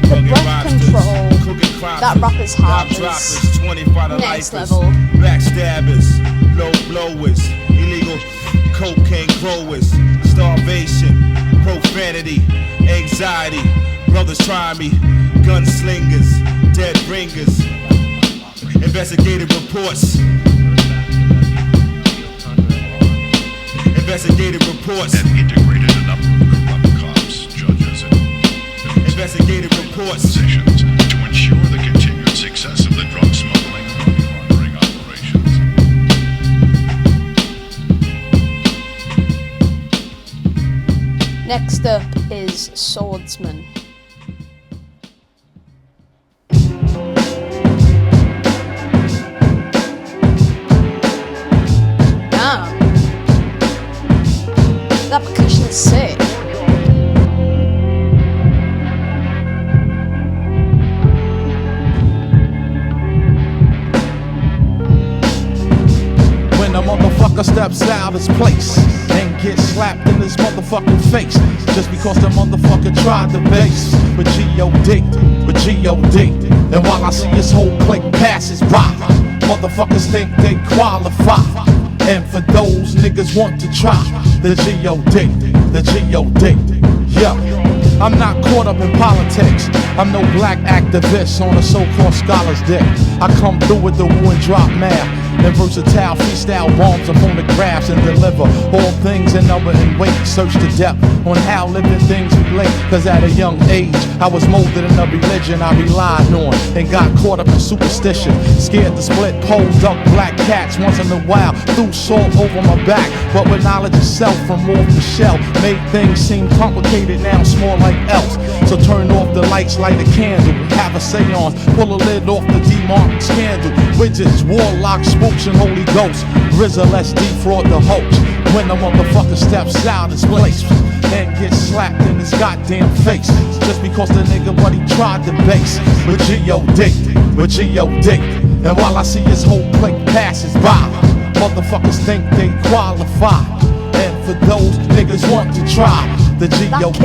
The breath control that rappers have is next level. Backstabbers, low blowers, illegal cocaine growers, starvation, profanity, anxiety, brothers try me, gunslingers, dead ringers, investigative reports. Investigative reports. An integrated corrupt cops, judges, and investigative reports, positions to ensure the continued success of the drug smuggling and money laundering operations. Next up is Swordsman. Damn. That percussion is sick. When a motherfucker steps out his place and gets slapped in his motherfucking face just because the motherfucker tried to base with G.O.D. And while I see his whole clique passes by, motherfuckers think they qualify. And for those niggas want to try the G.O.D. Yeah, I'm not caught up in politics. I'm no black activist on a so-called scholar's dick. I come through with the Wu and drop math and versatile freestyle bombs of phonographs and deliver all things in number and weight. Search to depth on how living things relate. Cause at a young age, I was molded in a religion I relied on and got caught up in superstition. Scared to split poles, duck black cats once in a while. Threw salt over my back, but with knowledge of self from off the shelf, made things seem complicated, now small like else. So turn off the lights, light a candle, have a seance, pull a lid off the demonic scandal. Witches, warlocks, spooks, and Holy Ghosts. RZA, let's defraud the hoax. When a motherfucker steps out his place and gets slapped in his goddamn face just because the nigga what he tried to base with G.O.D. And while I see his whole plate passes by, motherfuckers think they qualify. And for those niggas want to try the G.O.D.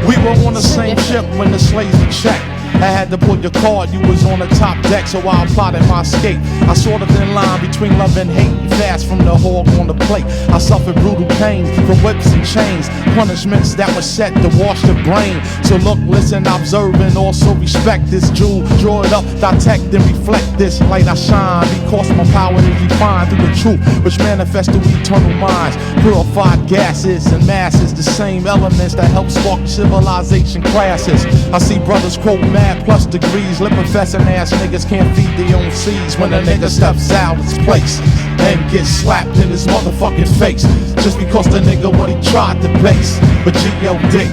We were on the same ship when the slaves were checked. I had to pull your card, you was on the top deck, so I plotted my escape. I sort of in line between love and hate, fast from the hog on the plate. I suffered brutal pain from whips and chains, punishments that were set to wash the brain. So look, listen, observe, and also respect this jewel. Draw it up, detect and reflect this light I shine, because my power is refined through the truth, which manifests through eternal minds. Purified gases and masses, the same elements that help spark civilization classes. I see brothers quote mad plus degrees, lip professing ass niggas can't feed their own seeds. When a nigga steps out his place and gets slapped in his motherfucking face just because the nigga what he tried to base with G.O.D.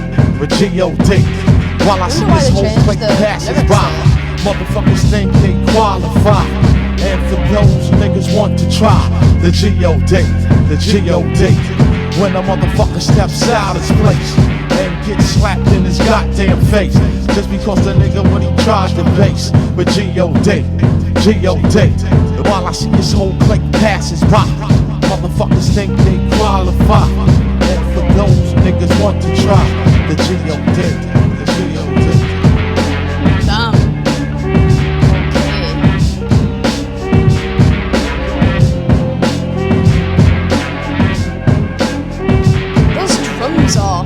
While I see this whole clique passes by, motherfuckers think they qualify. And for those niggas want to try the G.O.D. When a motherfucker steps out his place and gets slapped in his goddamn face just because the nigga what he tries to base with G.O.D. And while I see his whole clique passes by, motherfuckers think they qualify. And for those niggas want to try the G.O.D. Damn. Okay. Those drums are...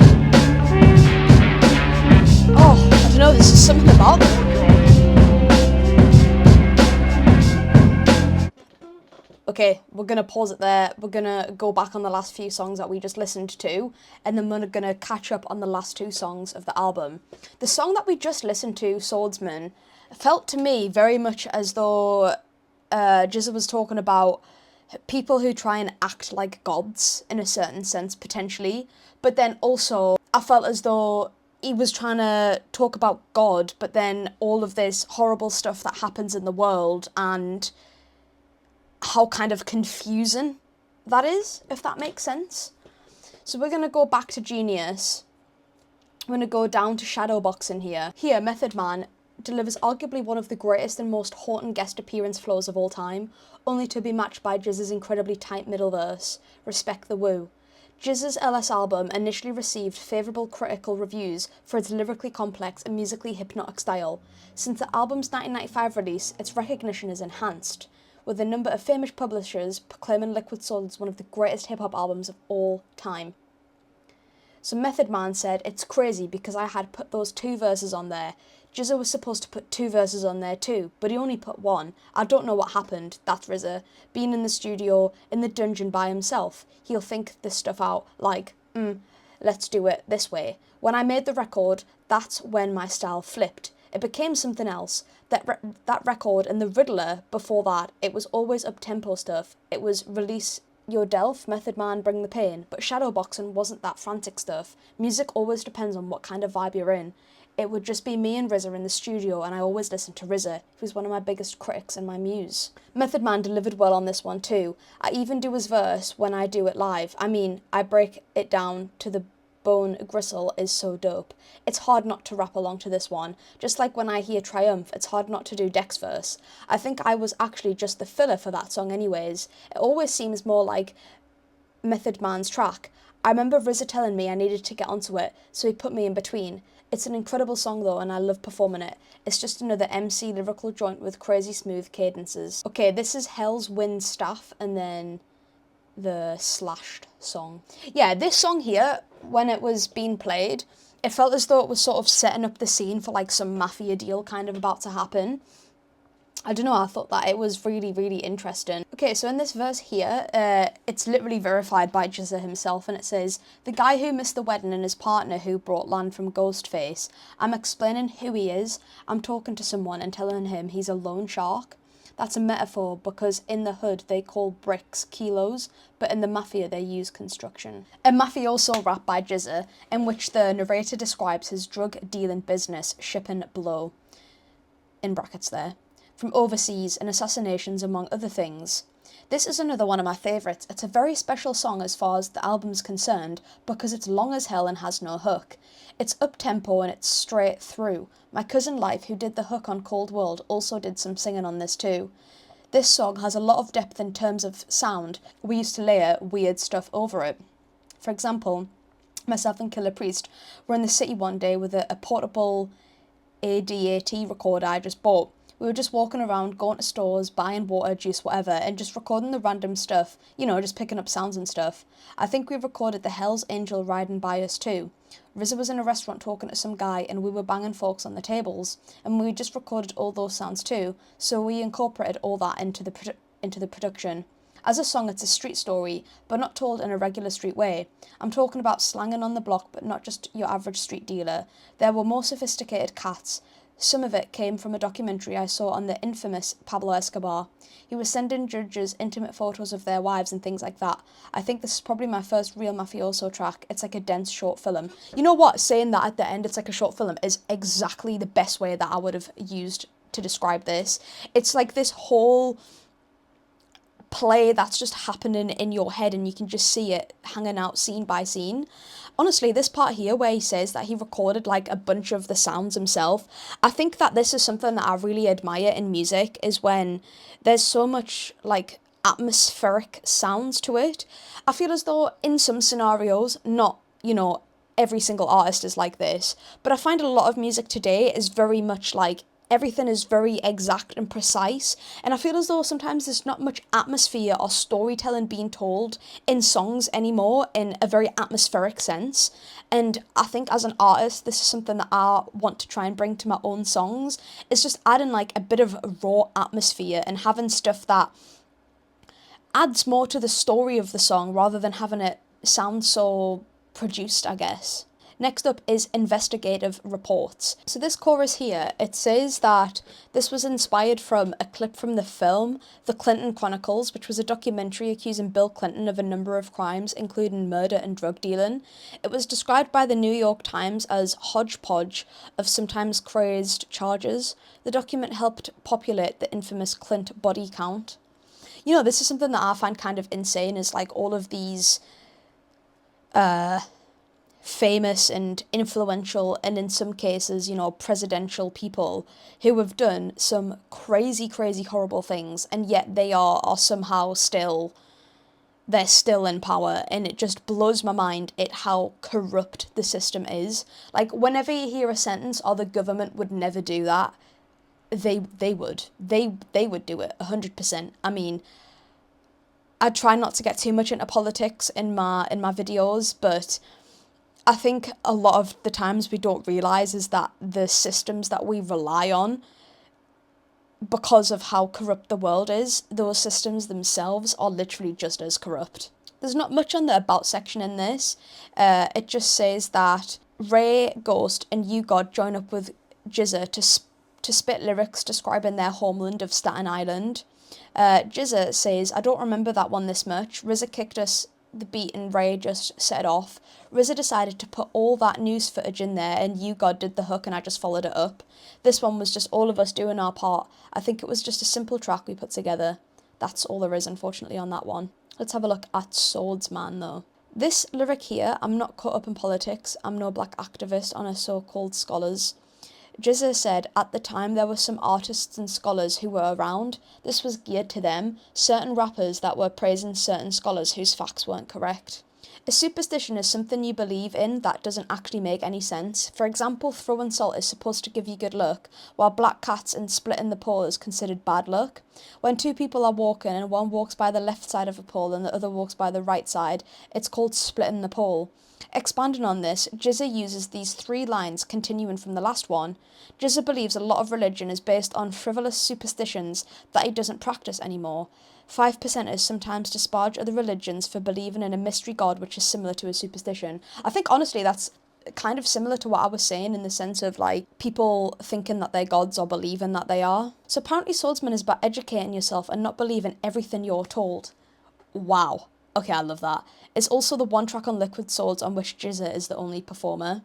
Oh, I don't know, there's just something about them. Okay, we're gonna pause it there. We're gonna go back on the last few songs that we just listened to, and then we're gonna catch up on the last two songs of the album. The song that we just listened to, Swordsman, felt to me very much as though Jizza was talking about people who try and act like gods in a certain sense, potentially, but then also I felt as though he was trying to talk about God, but then all of this horrible stuff that happens in the world and how kind of confusing that is, if that makes sense. So we're going to go back to Genius. I'm going to go down to Shadowboxing here. Here, Method Man delivers arguably one of the greatest and most haunting guest appearance flows of all time, only to be matched by Jizza's incredibly tight middle verse, Respect the Wu. Jizza's LS album initially received favourable critical reviews for its lyrically complex and musically hypnotic style. Since the album's 1995 release, its recognition is enhanced, with a number of famous publishers proclaiming Liquid Swords one of the greatest hip-hop albums of all time. So Method Man said, it's crazy because I had put those 2 verses on there. Jizza was supposed to put 2 verses on there too, but he only put 1. I don't know what happened. That's RZA. Being in the studio, in the dungeon by himself. He'll think this stuff out, like, let's do it this way. When I made the record, that's when my style flipped. It became something else. That record and the Riddler before that, it was always up-tempo stuff. It was release your Delph, Method Man, Bring the Pain. But shadowboxing wasn't that frantic stuff. Music always depends on what kind of vibe you're in. It would just be me and RZA in the studio, and I always listened to RZA. He was one of my biggest critics and my muse. Method Man delivered well on this one too. I even do his verse when I do it live. I mean, I break it down to the bone gristle is so dope. It's hard not to rap along to this one. Just like when I hear Triumph, it's hard not to do Dex verse. I think I was actually just the filler for that song anyways. It always seems more like Method Man's track. I remember RZA telling me I needed to get onto it, so he put me in between. It's an incredible song though, and I love performing it. It's just another MC lyrical joint with crazy smooth cadences. Okay, this is Hell's Wind Staff, and then the Slashed song. Yeah, this song here, when it was being played, it felt as though it was sort of setting up the scene for like some mafia deal kind of about to happen. I don't know, I thought that it was really, really interesting. Okay, so in this verse here, it's literally verified by Jizza himself, and it says, the guy who missed the wedding and his partner who brought land from Ghostface. I'm explaining who he is. I'm talking to someone and telling him he's a loan shark. That's a metaphor because in the hood they call bricks kilos, but in the mafia they use construction. A mafioso rap by Jizza, in which the narrator describes his drug dealing business shipping blow, in brackets there, from overseas and assassinations among other things. This is another one of my favourites. It's a very special song as far as the album's concerned because it's long as hell and has no hook. It's up-tempo and it's straight through. My cousin Life, who did the hook on Cold World, also did some singing on this too. This song has a lot of depth in terms of sound. We used to layer weird stuff over it. For example, myself and Killer Priest were in the city one day with a portable ADAT recorder I just bought. We were just walking around, going to stores, buying water, juice, whatever, and just recording the random stuff, you know, just picking up sounds and stuff. I think we recorded the Hell's Angel riding by us too. RZA was in a restaurant talking to some guy and we were banging forks on the tables, and we just recorded all those sounds too, so we incorporated all that into the production. As a song, it's a street story, but not told in a regular street way. I'm talking about slanging on the block, but not just your average street dealer. There were more sophisticated cats. Some of it came from a documentary I saw on the infamous Pablo Escobar. He was sending judges intimate photos of their wives and things like that. I think this is probably my first real mafioso track. It's like a dense short film. You know what? Saying that at the end it's like a short film is exactly the best way that I would have used to describe this. It's like this whole play that's just happening in your head and you can just see it hanging out scene by scene. Honestly, this part here where he says that he recorded like a bunch of the sounds himself, I think that this is something that I really admire in music, is when there's so much like atmospheric sounds to it. I feel as though in some scenarios, not, you know, every single artist is like this, but I find a lot of music today is very much like everything is very exact and precise, and I feel as though sometimes there's not much atmosphere or storytelling being told in songs anymore in a very atmospheric sense. And I think as an artist, this is something that I want to try and bring to my own songs, is just adding like a bit of raw atmosphere and having stuff that adds more to the story of the song rather than having it sound so produced, I guess. Next up is investigative reports. So this chorus here, it says that this was inspired from a clip from the film The Clinton Chronicles, which was a documentary accusing Bill Clinton of a number of crimes, including murder and drug dealing. It was described by the New York Times as hodgepodge of sometimes crazed charges. The document helped populate the infamous Clint body count. You know, this is something that I find kind of insane, is like all of these famous and influential, and in some cases, you know, presidential people who have done some crazy, horrible things, and yet they are somehow still, they're still in power, and it just blows my mind how corrupt the system is. Like, whenever you hear a sentence, the government would never do that, they would do it 100%. I mean, I try not to get too much into politics in my videos, but I think a lot of the times we don't realise is that the systems that we rely on, because of how corrupt the world is, those systems themselves are literally just as corrupt. There's not much on the about section in this. It just says that Ray, Ghost and U-God join up with Jizza to spit lyrics describing their homeland of Staten Island. Jizza says, I don't remember that one this much. RZA kicked us the beat and Ray just set it off. RZA decided to put all that news footage in there and U-God did the hook and I just followed it up. This one was just all of us doing our part. I think it was just a simple track we put together. That's all there is, unfortunately, on that one. Let's have a look at Swordsman, though. This lyric here, I'm not caught up in politics. I'm no black activist on a so-called scholars. Jizza said, at the time there were some artists and scholars who were around. This was geared to them, certain rappers that were praising certain scholars whose facts weren't correct. A superstition is something you believe in that doesn't actually make any sense. For example, throwing salt is supposed to give you good luck, while black cats and splitting the pole is considered bad luck. When two people are walking and one walks by the left side of a pole and the other walks by the right side, it's called splitting the pole. Expanding on this, Jizza uses these 3 lines continuing from the last one. Jizza believes a lot of religion is based on frivolous superstitions that he doesn't practice anymore. 5%ers sometimes disparage other religions for believing in a mystery god which is similar to a superstition. I think honestly that's kind of similar to what I was saying in the sense of like people thinking that they're gods or believing that they are. So apparently Swordsman is about educating yourself and not believing everything you're told. Wow. Okay, I love that. It's also the one track on Liquid Swords on which Jizza is the only performer.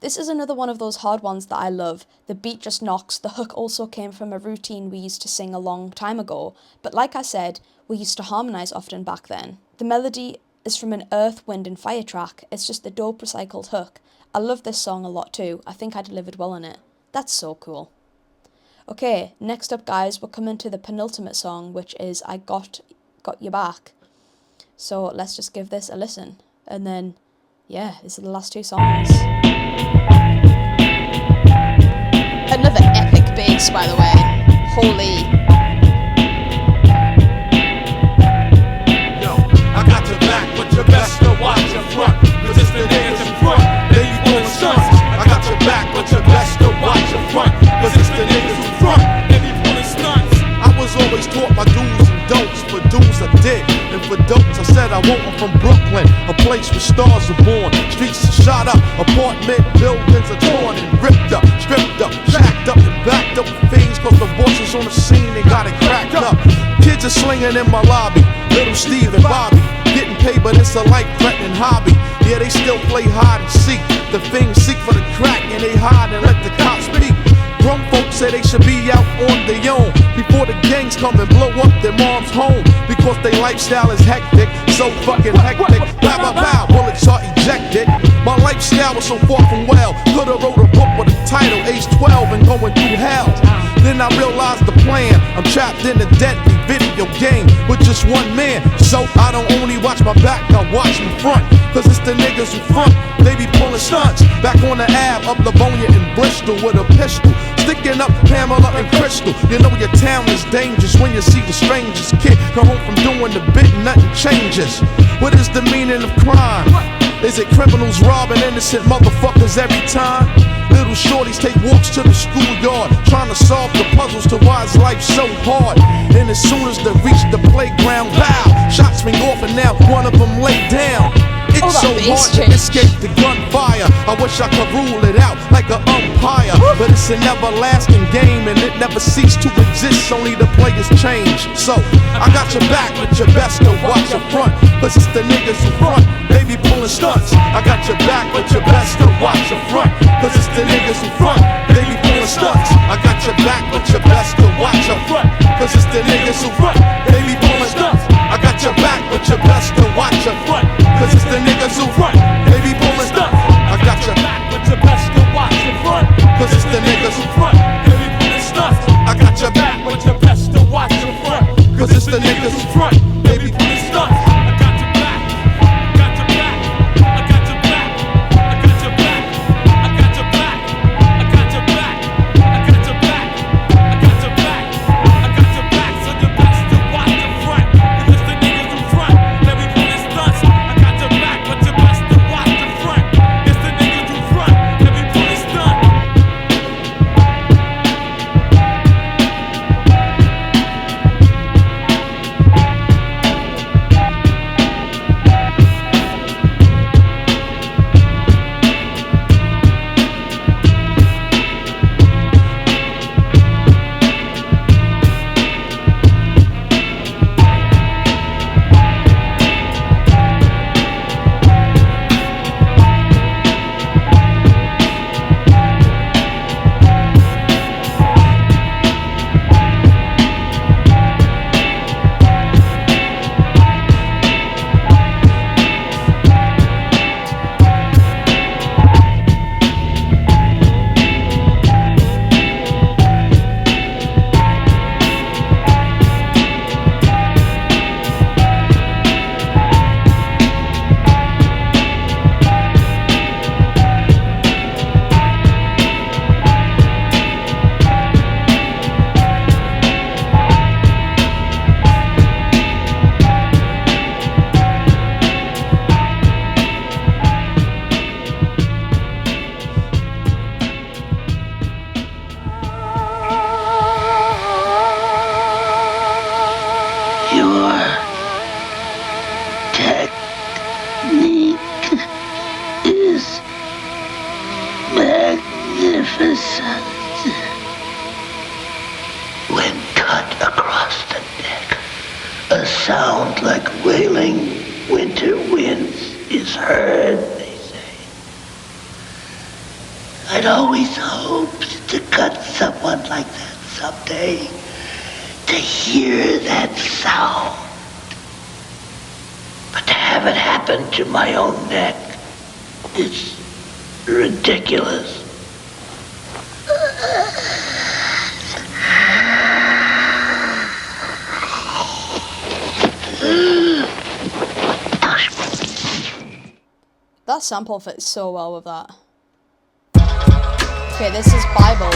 This is another one of those hard ones that I love. The beat just knocks. The hook also came from a routine we used to sing a long time ago. But like I said, we used to harmonise often back then. The melody is from an Earth, Wind and Fire track. It's just a dope recycled hook. I love this song a lot too. I think I delivered well on it. That's so cool. Okay, next up guys, we're coming to the penultimate song, which is I Got Your Back. So let's just give this a listen. And then, yeah, these are the last 2 songs. Another epic bass, by the way. Holy. Yo, I got your back, but you best to watch your front. Cause it's the niggas in front, they be pulling stunts. I got your back, but you best to watch your front. Cause it's the niggas in front, they be pulling stunts. I was always taught my do's and don'ts. For do's I did, and for don'ts I said I won't. I'm from Brooklyn, a place where stars are born. Streets are shot up, apartment buildings are torn and ripped up, stripped up, shacked up and backed up with fiends. Cause the bosses on the scene, they got it cracked up. Kids are slinging in my lobby, little Steve and Bobby. Getting paid, but it's a life-threatening hobby. Yeah, they still play hide and seek. The fiends seek for the crack and they hide and let the cops peek. Grown folks say they should be out on their own before the gangs come and blow up their mom's home. Because their lifestyle is hectic, so fucking hectic. Bow, bow, bow, bullets are ejected. My lifestyle was so far from well. Could've wrote a book with a title, age 12 and going through hell. Then I realized the plan. I'm trapped in a deadly video game with just one man. So I don't only watch my back, I watch my front. Cause it's the niggas who front, they be pulling stunts. Back on the Ave, up Livonia in Bristol with a pistol. Sticking up Pamela and Crystal. You know your town is dangerous when you see the strangers. Kid come home from doing the bit, nothing changes. What is the meaning of crime? Is it criminals robbing innocent motherfuckers every time? Little shorties take walks to the schoolyard, trying to solve the puzzles to why is life so hard. And as soon as they reach the playground, pow, shots ring off and now one of them lay down. It's so hard to escape the gunfire. I wish I could rule it out like an umpire. But it's an everlasting game and it never ceased to exist, only the players change. So, I got your back, but you best to watch your front. Cause it's the niggas who front, they be pulling stunts. I got your back, but you best to watch your front. Cause it's the niggas who front, they be pulling stunts. I got your back, but you best to watch your front. Cause it's the niggas who front, they be pulling stunts. I got your back, but you best to watch your front. Cause it's the niggas who front, they be pulling stunts. I got your back, but you best to watch your front. Cause it's the niggas who front, they be pulling stunts. I got your back, but you best to watch your front. Cause it's the niggas who front, they be pulling stunts. I got your back, I got your back, I got your back, I got your back, I got your back, I got your back, I got your back, I got your back, I got your back. So you best to watch your front. Cause it's the niggas who front, they be pulling stunts. I got your back, but you best to watch your front. Your technique is magnificent. When cut across the neck, a sound like wailing winter winds is heard, they say. I'd always hoped to cut someone like that someday, to hear that sound. But to have it happen to my own neck is ridiculous. That sample fits so well with that. Okay, this is Bible.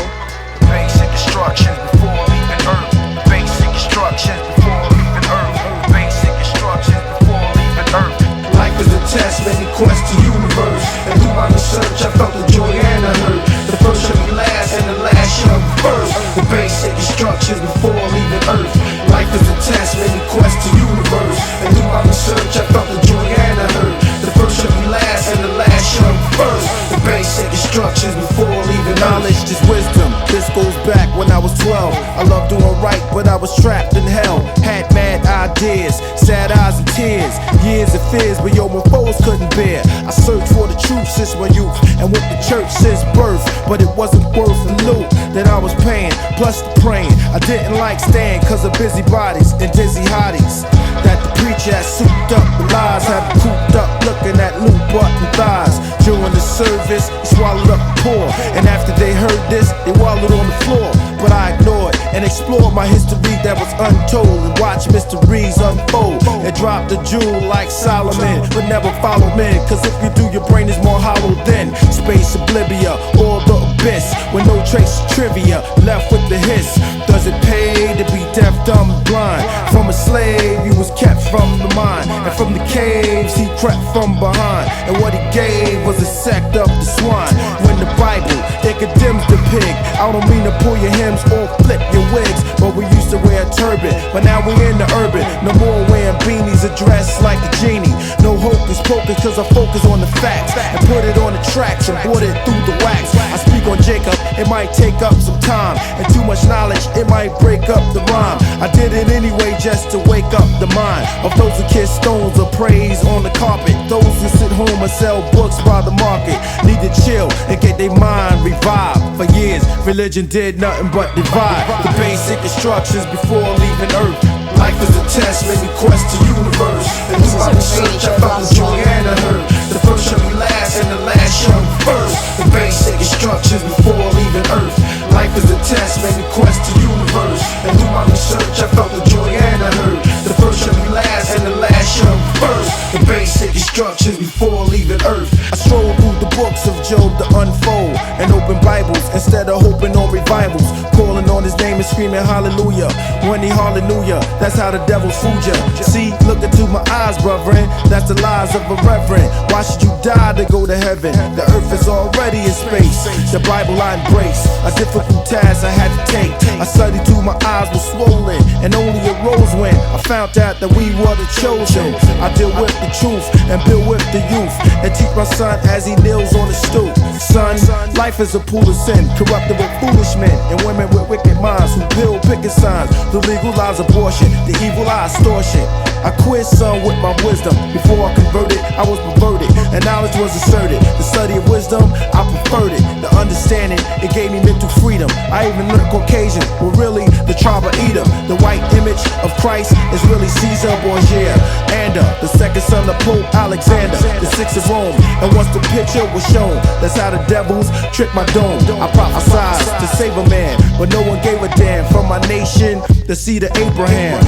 Basic instructions before leaving Earth. Basic instructions before leaving Earth. Basic instructions before leaving Earth. Life is a test, made me quest the universe. And through my research, I felt the joy and the hurt. The first shall be last, and the last shall be first. The basic instructions before leaving Earth. Life is a test, made me quest the universe. And through my research, I felt the joy and the hurt. The first shall be last, and the last shall be first. The basic instructions before leaving knowledge is wisdom. This goes back when I was 12. I loved doing right, but I was trapped in hell. Had mad ideas, sad eyes and tears, years of fears, but yo, my foes couldn't bear. I searched for the truth since my youth, and went to church since birth, but it wasn't worth the loot that I was paying, plus the praying. I didn't like staying cause of busybodies and dizzy hotties that the preacher had souped up with lies, had me cooped up looking at loot button thighs. During the service, he swallowed up the poor, and after they heard this, they wallowed on the floor. But I ignored and explored my history that was untold, and watched mysteries unfold, and dropped a jewel like Solomon, but never follow men, cause if you do, your brain is more hollow than space oblivia or the abyss, with no trace of trivia left with the hiss. Does it pay to be deaf, dumb, and blind? From a slave, you was kept from the mind, and from the caves, he crept from behind, and what he gave was a sect of the swine. When the Bible, it condemns the pig. I don't mean to pull your hems or flip your wigs, but we used to wear a turban, but now we in the urban. No more wearing beanies or dressed like a genie. No hocus pocus, cause I focus on the facts and put it on the tracks and brought it through the wax. I speak on Jacob, it might take up some time, and too much knowledge, it might break up the rhyme. I did it anyway just to wake up the mind of those who kiss stones or praise on the carpet. Those who sit home and sell books by the market need to chill and get their mind revived. For years, religion did nothing but divide. The basic instructions before leaving Earth. Life is a test, made me quest the universe. And through my research, I felt the joy and the hurt. The first shall be last, and the last shall be first. The basic instructions before leaving Earth. Life is a test, made me quest the universe. And through my research, I felt the joy and the hurt. The first shall be last, and the last shall be first. The basic instructions before leaving Earth. I stroll through the books of Job to unfold, and open Bibles instead of hoping on revivals. Calling on his name and screaming hallelujah, when he hallelujah. That's how the devil's fooled ya. See, look into my eyes, brethren. That's the lies of a reverend. Why should you die to go to heaven? The earth is already in space. The Bible I embrace, a difficult task I had to take. I studied till my eyes were swollen, and only arose when I found out that we were the chosen. I deal with the truth and build with the youth, and teach my son as he kneels on the stoop. Son, life is a pool of sin, corrupted with foolish men and women with wicked minds who pill picket signs to legalize abortion, the evil eye extortion. I quit son with my wisdom. Before I converted, I was perverted, and knowledge was asserted. The study of wisdom, I preferred it. The understanding, it gave me mental freedom. I even learned Caucasian, well really the tribe of Edom. The white image of Christ is really Caesar Borgia, and the second son of Pope Alexander, the sixth of Rome. And once the picture was shown, that's how the devils tricked my dome. I prophesied to save a man, but no one gave a damn. From my nation, the seed of Abraham,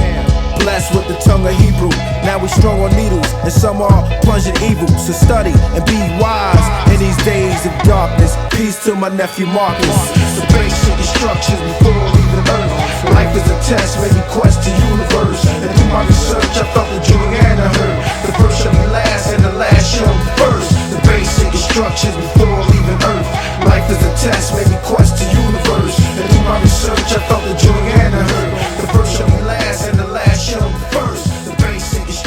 blessed with the tongue of Hebrew. Now we strung on needles, and some are plunged in evil. So study and be wise in these days of darkness. Peace to my nephew Marcus. The basic instructions before leaving Earth. Life is a test, made me quest the universe. And through my research, I felt the joy and the hurt. The first shall be last, and the last shall be first. The basic instructions before leaving Earth. Life is a test, made me quest the universe. And through my research, I felt the joy and the hurt. The first shall be last, and the last shall be first.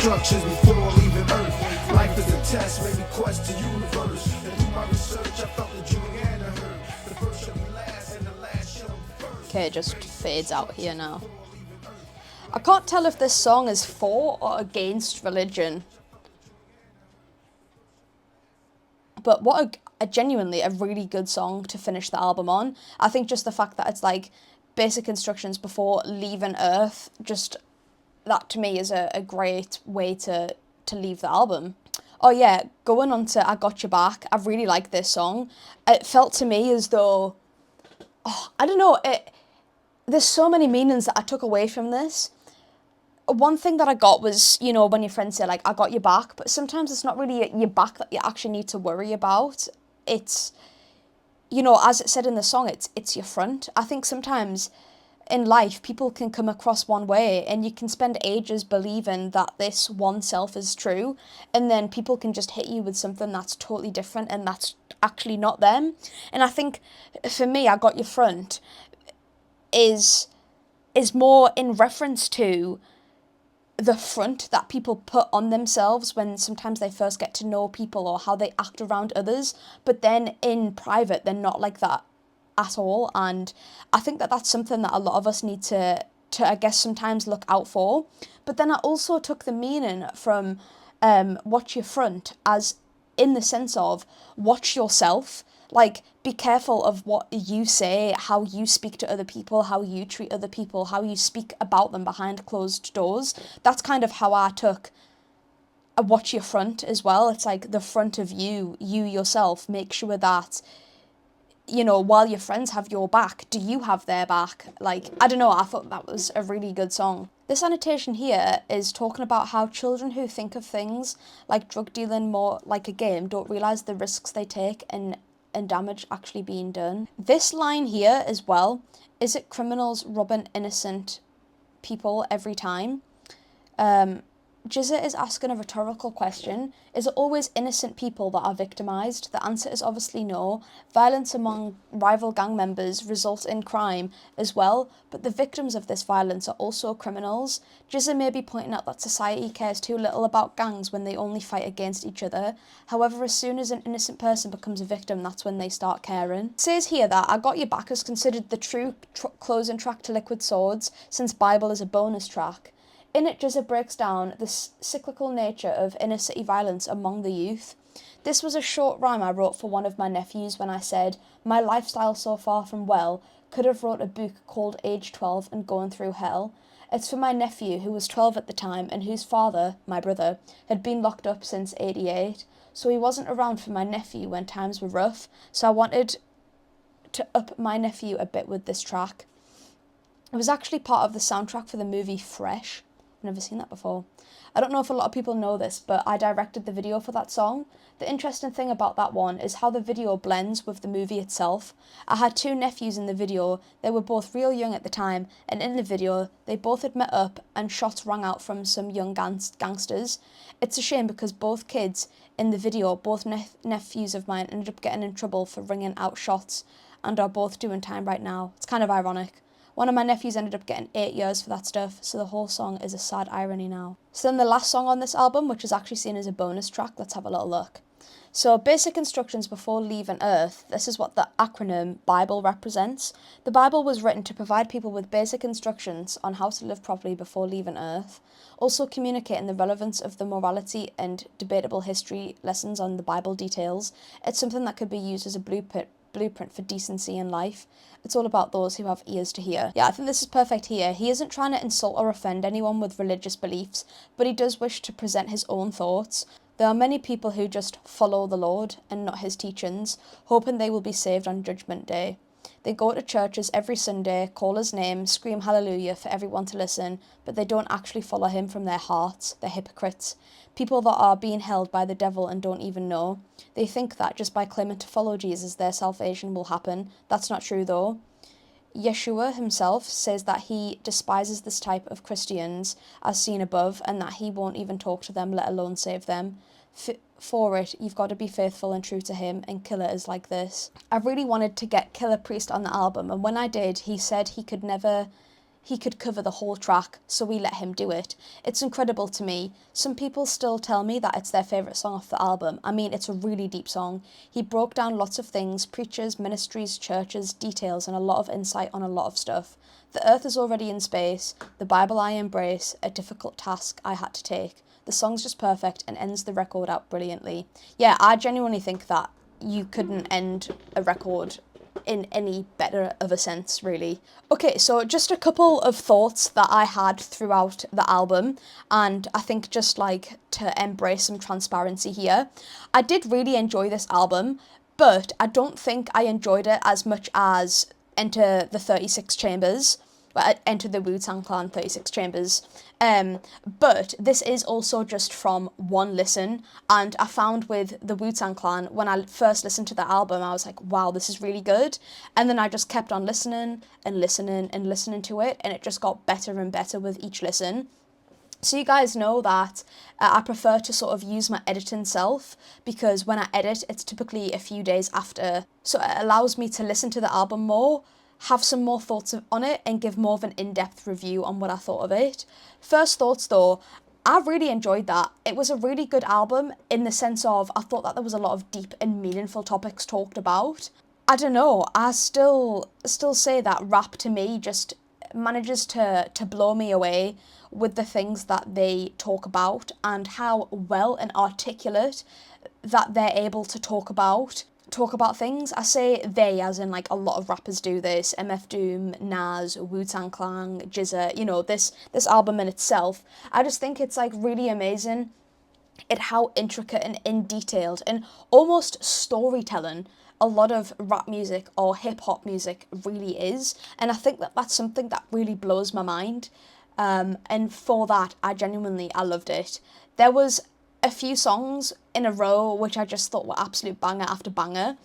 instructions before leaving Earth. Life is a test, maybe quest to universe. And through my research, I felt the Juliana heard. The first shall be last, and the last shall be first. Okay, it just fades out here now. I can't tell if this song is for or against religion. But what a genuinely a really good song to finish the album on. I think just the fact that it's like basic instructions before leaving Earth, just that to me is a great way to leave the album. Oh yeah, going on to I Got Your Back, I really like this song. It felt to me as though, I don't know, there's so many meanings that I took away from this. One thing that I got was, you know, when your friends say, like, I got your back, but sometimes it's not really your back that you actually need to worry about. It's, you know, as it said in the song, it's your front. I think sometimes in life, people can come across one way and you can spend ages believing that this one self is true, and then people can just hit you with something that's totally different and that's actually not them. And I think, for me, I got your front is more in reference to the front that people put on themselves when sometimes they first get to know people or how they act around others, but then in private they're not like that at all. And I think that that's something that a lot of us need to I guess sometimes look out for. But then I also took the meaning from watch your front as in the sense of watch yourself. Like, be careful of what you say, how you speak to other people, how you treat other people, how you speak about them behind closed doors. That's kind of how I took a watch your front as well. It's like the front of you yourself. Make sure that, you know, while your friends have your back, do you have their back? Like, I don't know, I thought that was a really good song. This annotation here is talking about how children who think of things like drug dealing more like a game don't realise the risks they take and damage actually being done. This line here as well, is it criminals robbing innocent people every time? Jizza is asking a rhetorical question. Is it always innocent people that are victimised? The answer is obviously no. Violence among rival gang members results in crime as well, but the victims of this violence are also criminals. Jizza may be pointing out that society cares too little about gangs when they only fight against each other. However, as soon as an innocent person becomes a victim, that's when they start caring. It says here that I Got Your Back is considered the true closing track to Liquid Swords, since Bible is a bonus track. In it, Jizza breaks down the cyclical nature of inner city violence among the youth. This was a short rhyme I wrote for one of my nephews when I said, my lifestyle so far from well, could have wrote a book called Age 12 and Going Through Hell. It's for my nephew, who was 12 at the time, and whose father, my brother, had been locked up since '88, so he wasn't around for my nephew when times were rough, so I wanted to up my nephew a bit with this track. It was actually part of the soundtrack for the movie Fresh. I've never seen that before. I don't know if a lot of people know this, but I directed the video for that song. The interesting thing about that one is how the video blends with the movie itself. I had two nephews in the video. They were both real young at the time, and in the video, they both had met up and shots rang out from some young gangsters. It's a shame because both kids in the video, both nephews of mine, ended up getting in trouble for ringing out shots and are both doing time right now. It's kind of ironic. One of my nephews ended up getting 8 years for that stuff, so the whole song is a sad irony now. So then the last song on this album, which is actually seen as a bonus track, let's have a little look. So basic instructions before leaving Earth, this is what the acronym Bible represents. The Bible was written to provide people with basic instructions on how to live properly before leaving Earth, also communicating the relevance of the morality and debatable history lessons on the Bible details. It's something that could be used as a blueprint for decency in life. It's all about those who have ears to hear. Yeah, I think this is perfect here. He isn't trying to insult or offend anyone with religious beliefs, but he does wish to present his own thoughts. There are many people who just follow the Lord and not his teachings, hoping they will be saved on Judgment Day. They go to churches every Sunday, call his name, scream hallelujah for everyone to listen, but they don't actually follow him from their hearts. They're hypocrites. People that are being held by the devil and don't even know. They think that just by claiming to follow Jesus, their salvation will happen. That's not true though. Yeshua himself says that he despises this type of Christians as seen above, and that he won't even talk to them, let alone save them. For it, you've got to be faithful and true to him, and Killer is like this. I really wanted to get Killer Priest on the album, and when I did, he said he could never he could cover the whole track, so we let him do it. It's incredible to me. Some people still tell me that it's their favourite song off the album. I mean, it's a really deep song. He broke down lots of things, preachers, ministries, churches, details, and a lot of insight on a lot of stuff. The earth is already in space, the Bible I embrace, a difficult task I had to take. The song's just perfect and ends the record out brilliantly. Yeah, I genuinely think that you couldn't end a record in any better of a sense, really. Okay, so just a couple of thoughts that I had throughout the album, and I think just like to embrace some transparency here. I did really enjoy this album, but I don't think I enjoyed it as much as Enter the 36 Chambers, Enter the Wu-Tang Clan 36 Chambers. But this is also just from one listen, and I found with the Wu-Tang Clan, when I first listened to the album, I was like, wow, this is really good. And then I just kept on listening and listening and listening to it, and it just got better and better with each listen. So you guys know that I prefer to sort of use my editing self, because when I edit, it's typically a few days after. So it allows me to listen to the album more, have some more thoughts on it, and give more of an in-depth review on what I thought of it. First thoughts though, I really enjoyed that. It was a really good album in the sense of I thought that there was a lot of deep and meaningful topics talked about. I don't know, I still say that rap to me just manages to blow me away with the things that they talk about and how well and articulate that they're able to talk about things. I say they as in like a lot of rappers do this. MF Doom, Nas, Wu-Tang Clan, Jizza, you know, this album in itself. I just think it's like really amazing at how intricate and in detailed and almost storytelling a lot of rap music or hip hop music really is. And I think that that's something that really blows my mind. And for that, I loved it. There was a few songs in a row which I just thought were absolute banger after banger.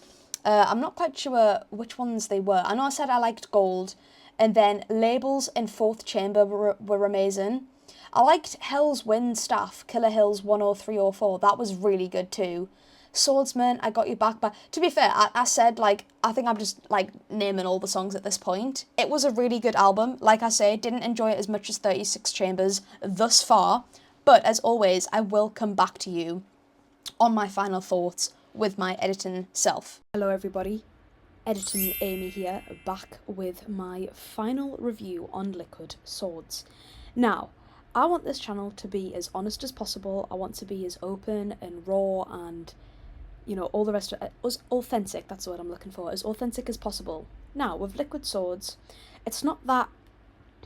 I'm not quite sure which ones they were. I know I said I liked Gold, and then Labels and Fourth Chamber were amazing. I liked Hell's Wind Staff, Killer Hills 10304. That was really good too. Swordsman, I Got You Back. But to be fair, I said, like, I think I'm just, like, naming all the songs at this point. It was a really good album. Like I say, didn't enjoy it as much as 36 Chambers thus far. But as always, I will come back to you on my final thoughts with my editing self. Hello everybody, Editing Amy here, back with my final review on Liquid Swords. Now, I want this channel to be as honest as possible. I want to be as open and raw and, you know, all the rest of it, as authentic, that's the word I'm looking for, as authentic as possible. Now, with Liquid Swords, it's not that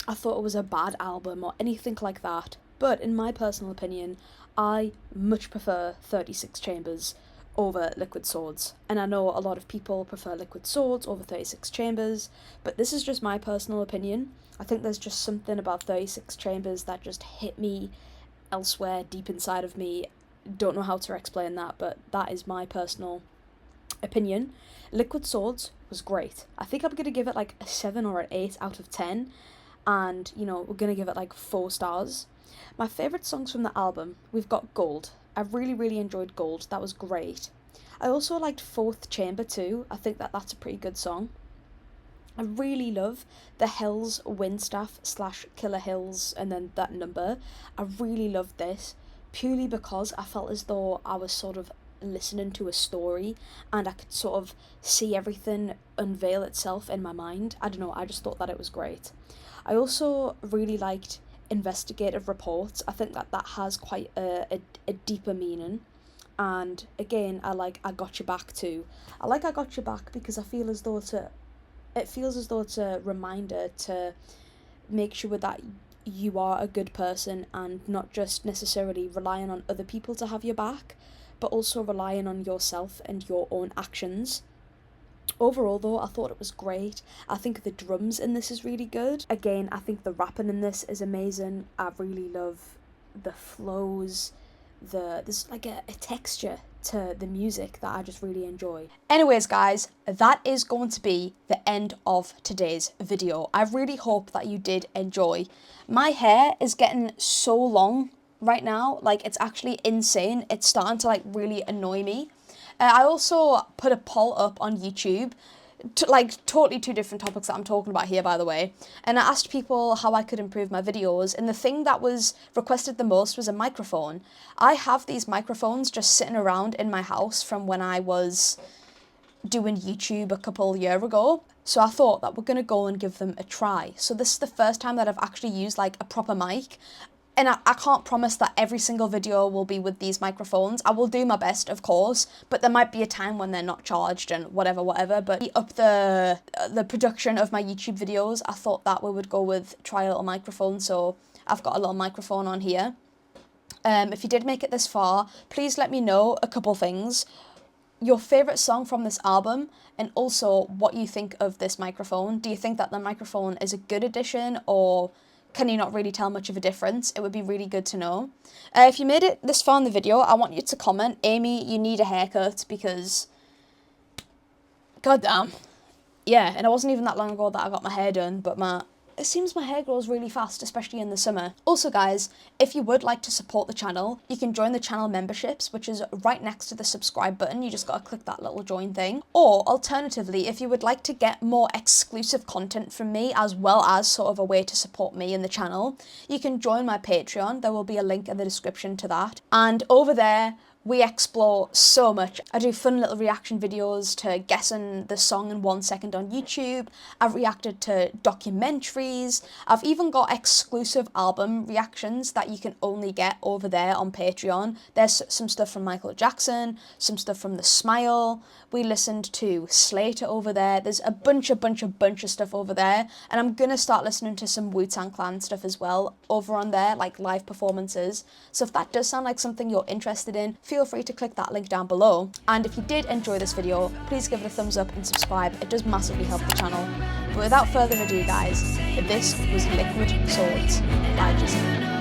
I thought it was a bad album or anything like that, but in my personal opinion, I much prefer 36 Chambers over Liquid Swords. And I know a lot of people prefer Liquid Swords over 36 Chambers, but this is just my personal opinion. I think there's just something about 36 Chambers that just hit me elsewhere deep inside of me. Don't know how to explain that, but that is my personal opinion. Liquid Swords was great. I think I'm going to give it like a 7 or an 8 out of 10. And, you know, we're going to give it like 4 stars. My favourite songs from the album, we've got Gold. I really enjoyed Gold. That was great. I also liked Fourth Chamber too. I think that that's a pretty good song. I really love the Hell's Windstaff / Killer Hills and then that number. I really loved this purely because I felt as though I was sort of listening to a story and I could sort of see everything unveil itself in my mind. I don't know, I just thought that it was great. I also really liked Investigative Reports. I think that that has quite a deeper meaning. And again, I like I Got Your Back too. I like I Got Your Back because I feel as though it feels as though it's a reminder to make sure that you are a good person and not just necessarily relying on other people to have your back, but also relying on yourself and your own actions. Overall though, I thought it was great. I think the drums in this is really good. Again, I think the rapping in this is amazing. I really love the flows. There's like a texture to the music that I just really enjoy. Anyways guys, that is going to be the end of today's video. I really hope that you did enjoy. My hair is getting so long right now, like it's actually insane. It's starting to like really annoy me. I also put a poll up on YouTube like totally two different topics that I'm talking about here, by the way. And I asked people how I could improve my videos, and the thing that was requested the most was a microphone. I have these microphones just sitting around in my house from when I was doing YouTube a couple years ago. So I thought that we're going to go and give them a try. So this is the first time that I've actually used like a proper mic. And I can't promise that every single video will be with these microphones. I will do my best, of course, but there might be a time when they're not charged and whatever. But to up the production of my YouTube videos, I thought that we would go with try a little microphone. So I've got a little microphone on here. If you did make it this far, please let me know a couple things. Your favourite song from this album, and also what you think of this microphone. Do you think that the microphone is a good addition, or can you not really tell much of a difference? It would be really good to know. If you made it this far in the video, I want you to comment, Amy, you need a haircut, because goddamn. Yeah, and it wasn't even that long ago that I got my hair done, but it seems my hair grows really fast, especially in the summer. Also guys, if you would like to support the channel, you can join the channel memberships, which is right next to the subscribe button. You just gotta click that little join thing. Or alternatively, if you would like to get more exclusive content from me, as well as sort of a way to support me in the channel, you can join my Patreon. There will be a link in the description to that. And over there, we explore so much. I do fun little reaction videos to guessing the song in 1 second on YouTube. I've reacted to documentaries. I've even got exclusive album reactions that you can only get over there on Patreon. There's some stuff from Michael Jackson, some stuff from The Smile. We listened to Slater over there. There's a bunch of stuff over there. And I'm gonna start listening to some Wu-Tang Clan stuff as well over on there, like live performances. So if that does sound like something you're interested in, feel free to click that link down below. And if you did enjoy this video, please give it a thumbs up and subscribe. It does massively help the channel. But without further ado guys, this was Liquid Swords by Giselle.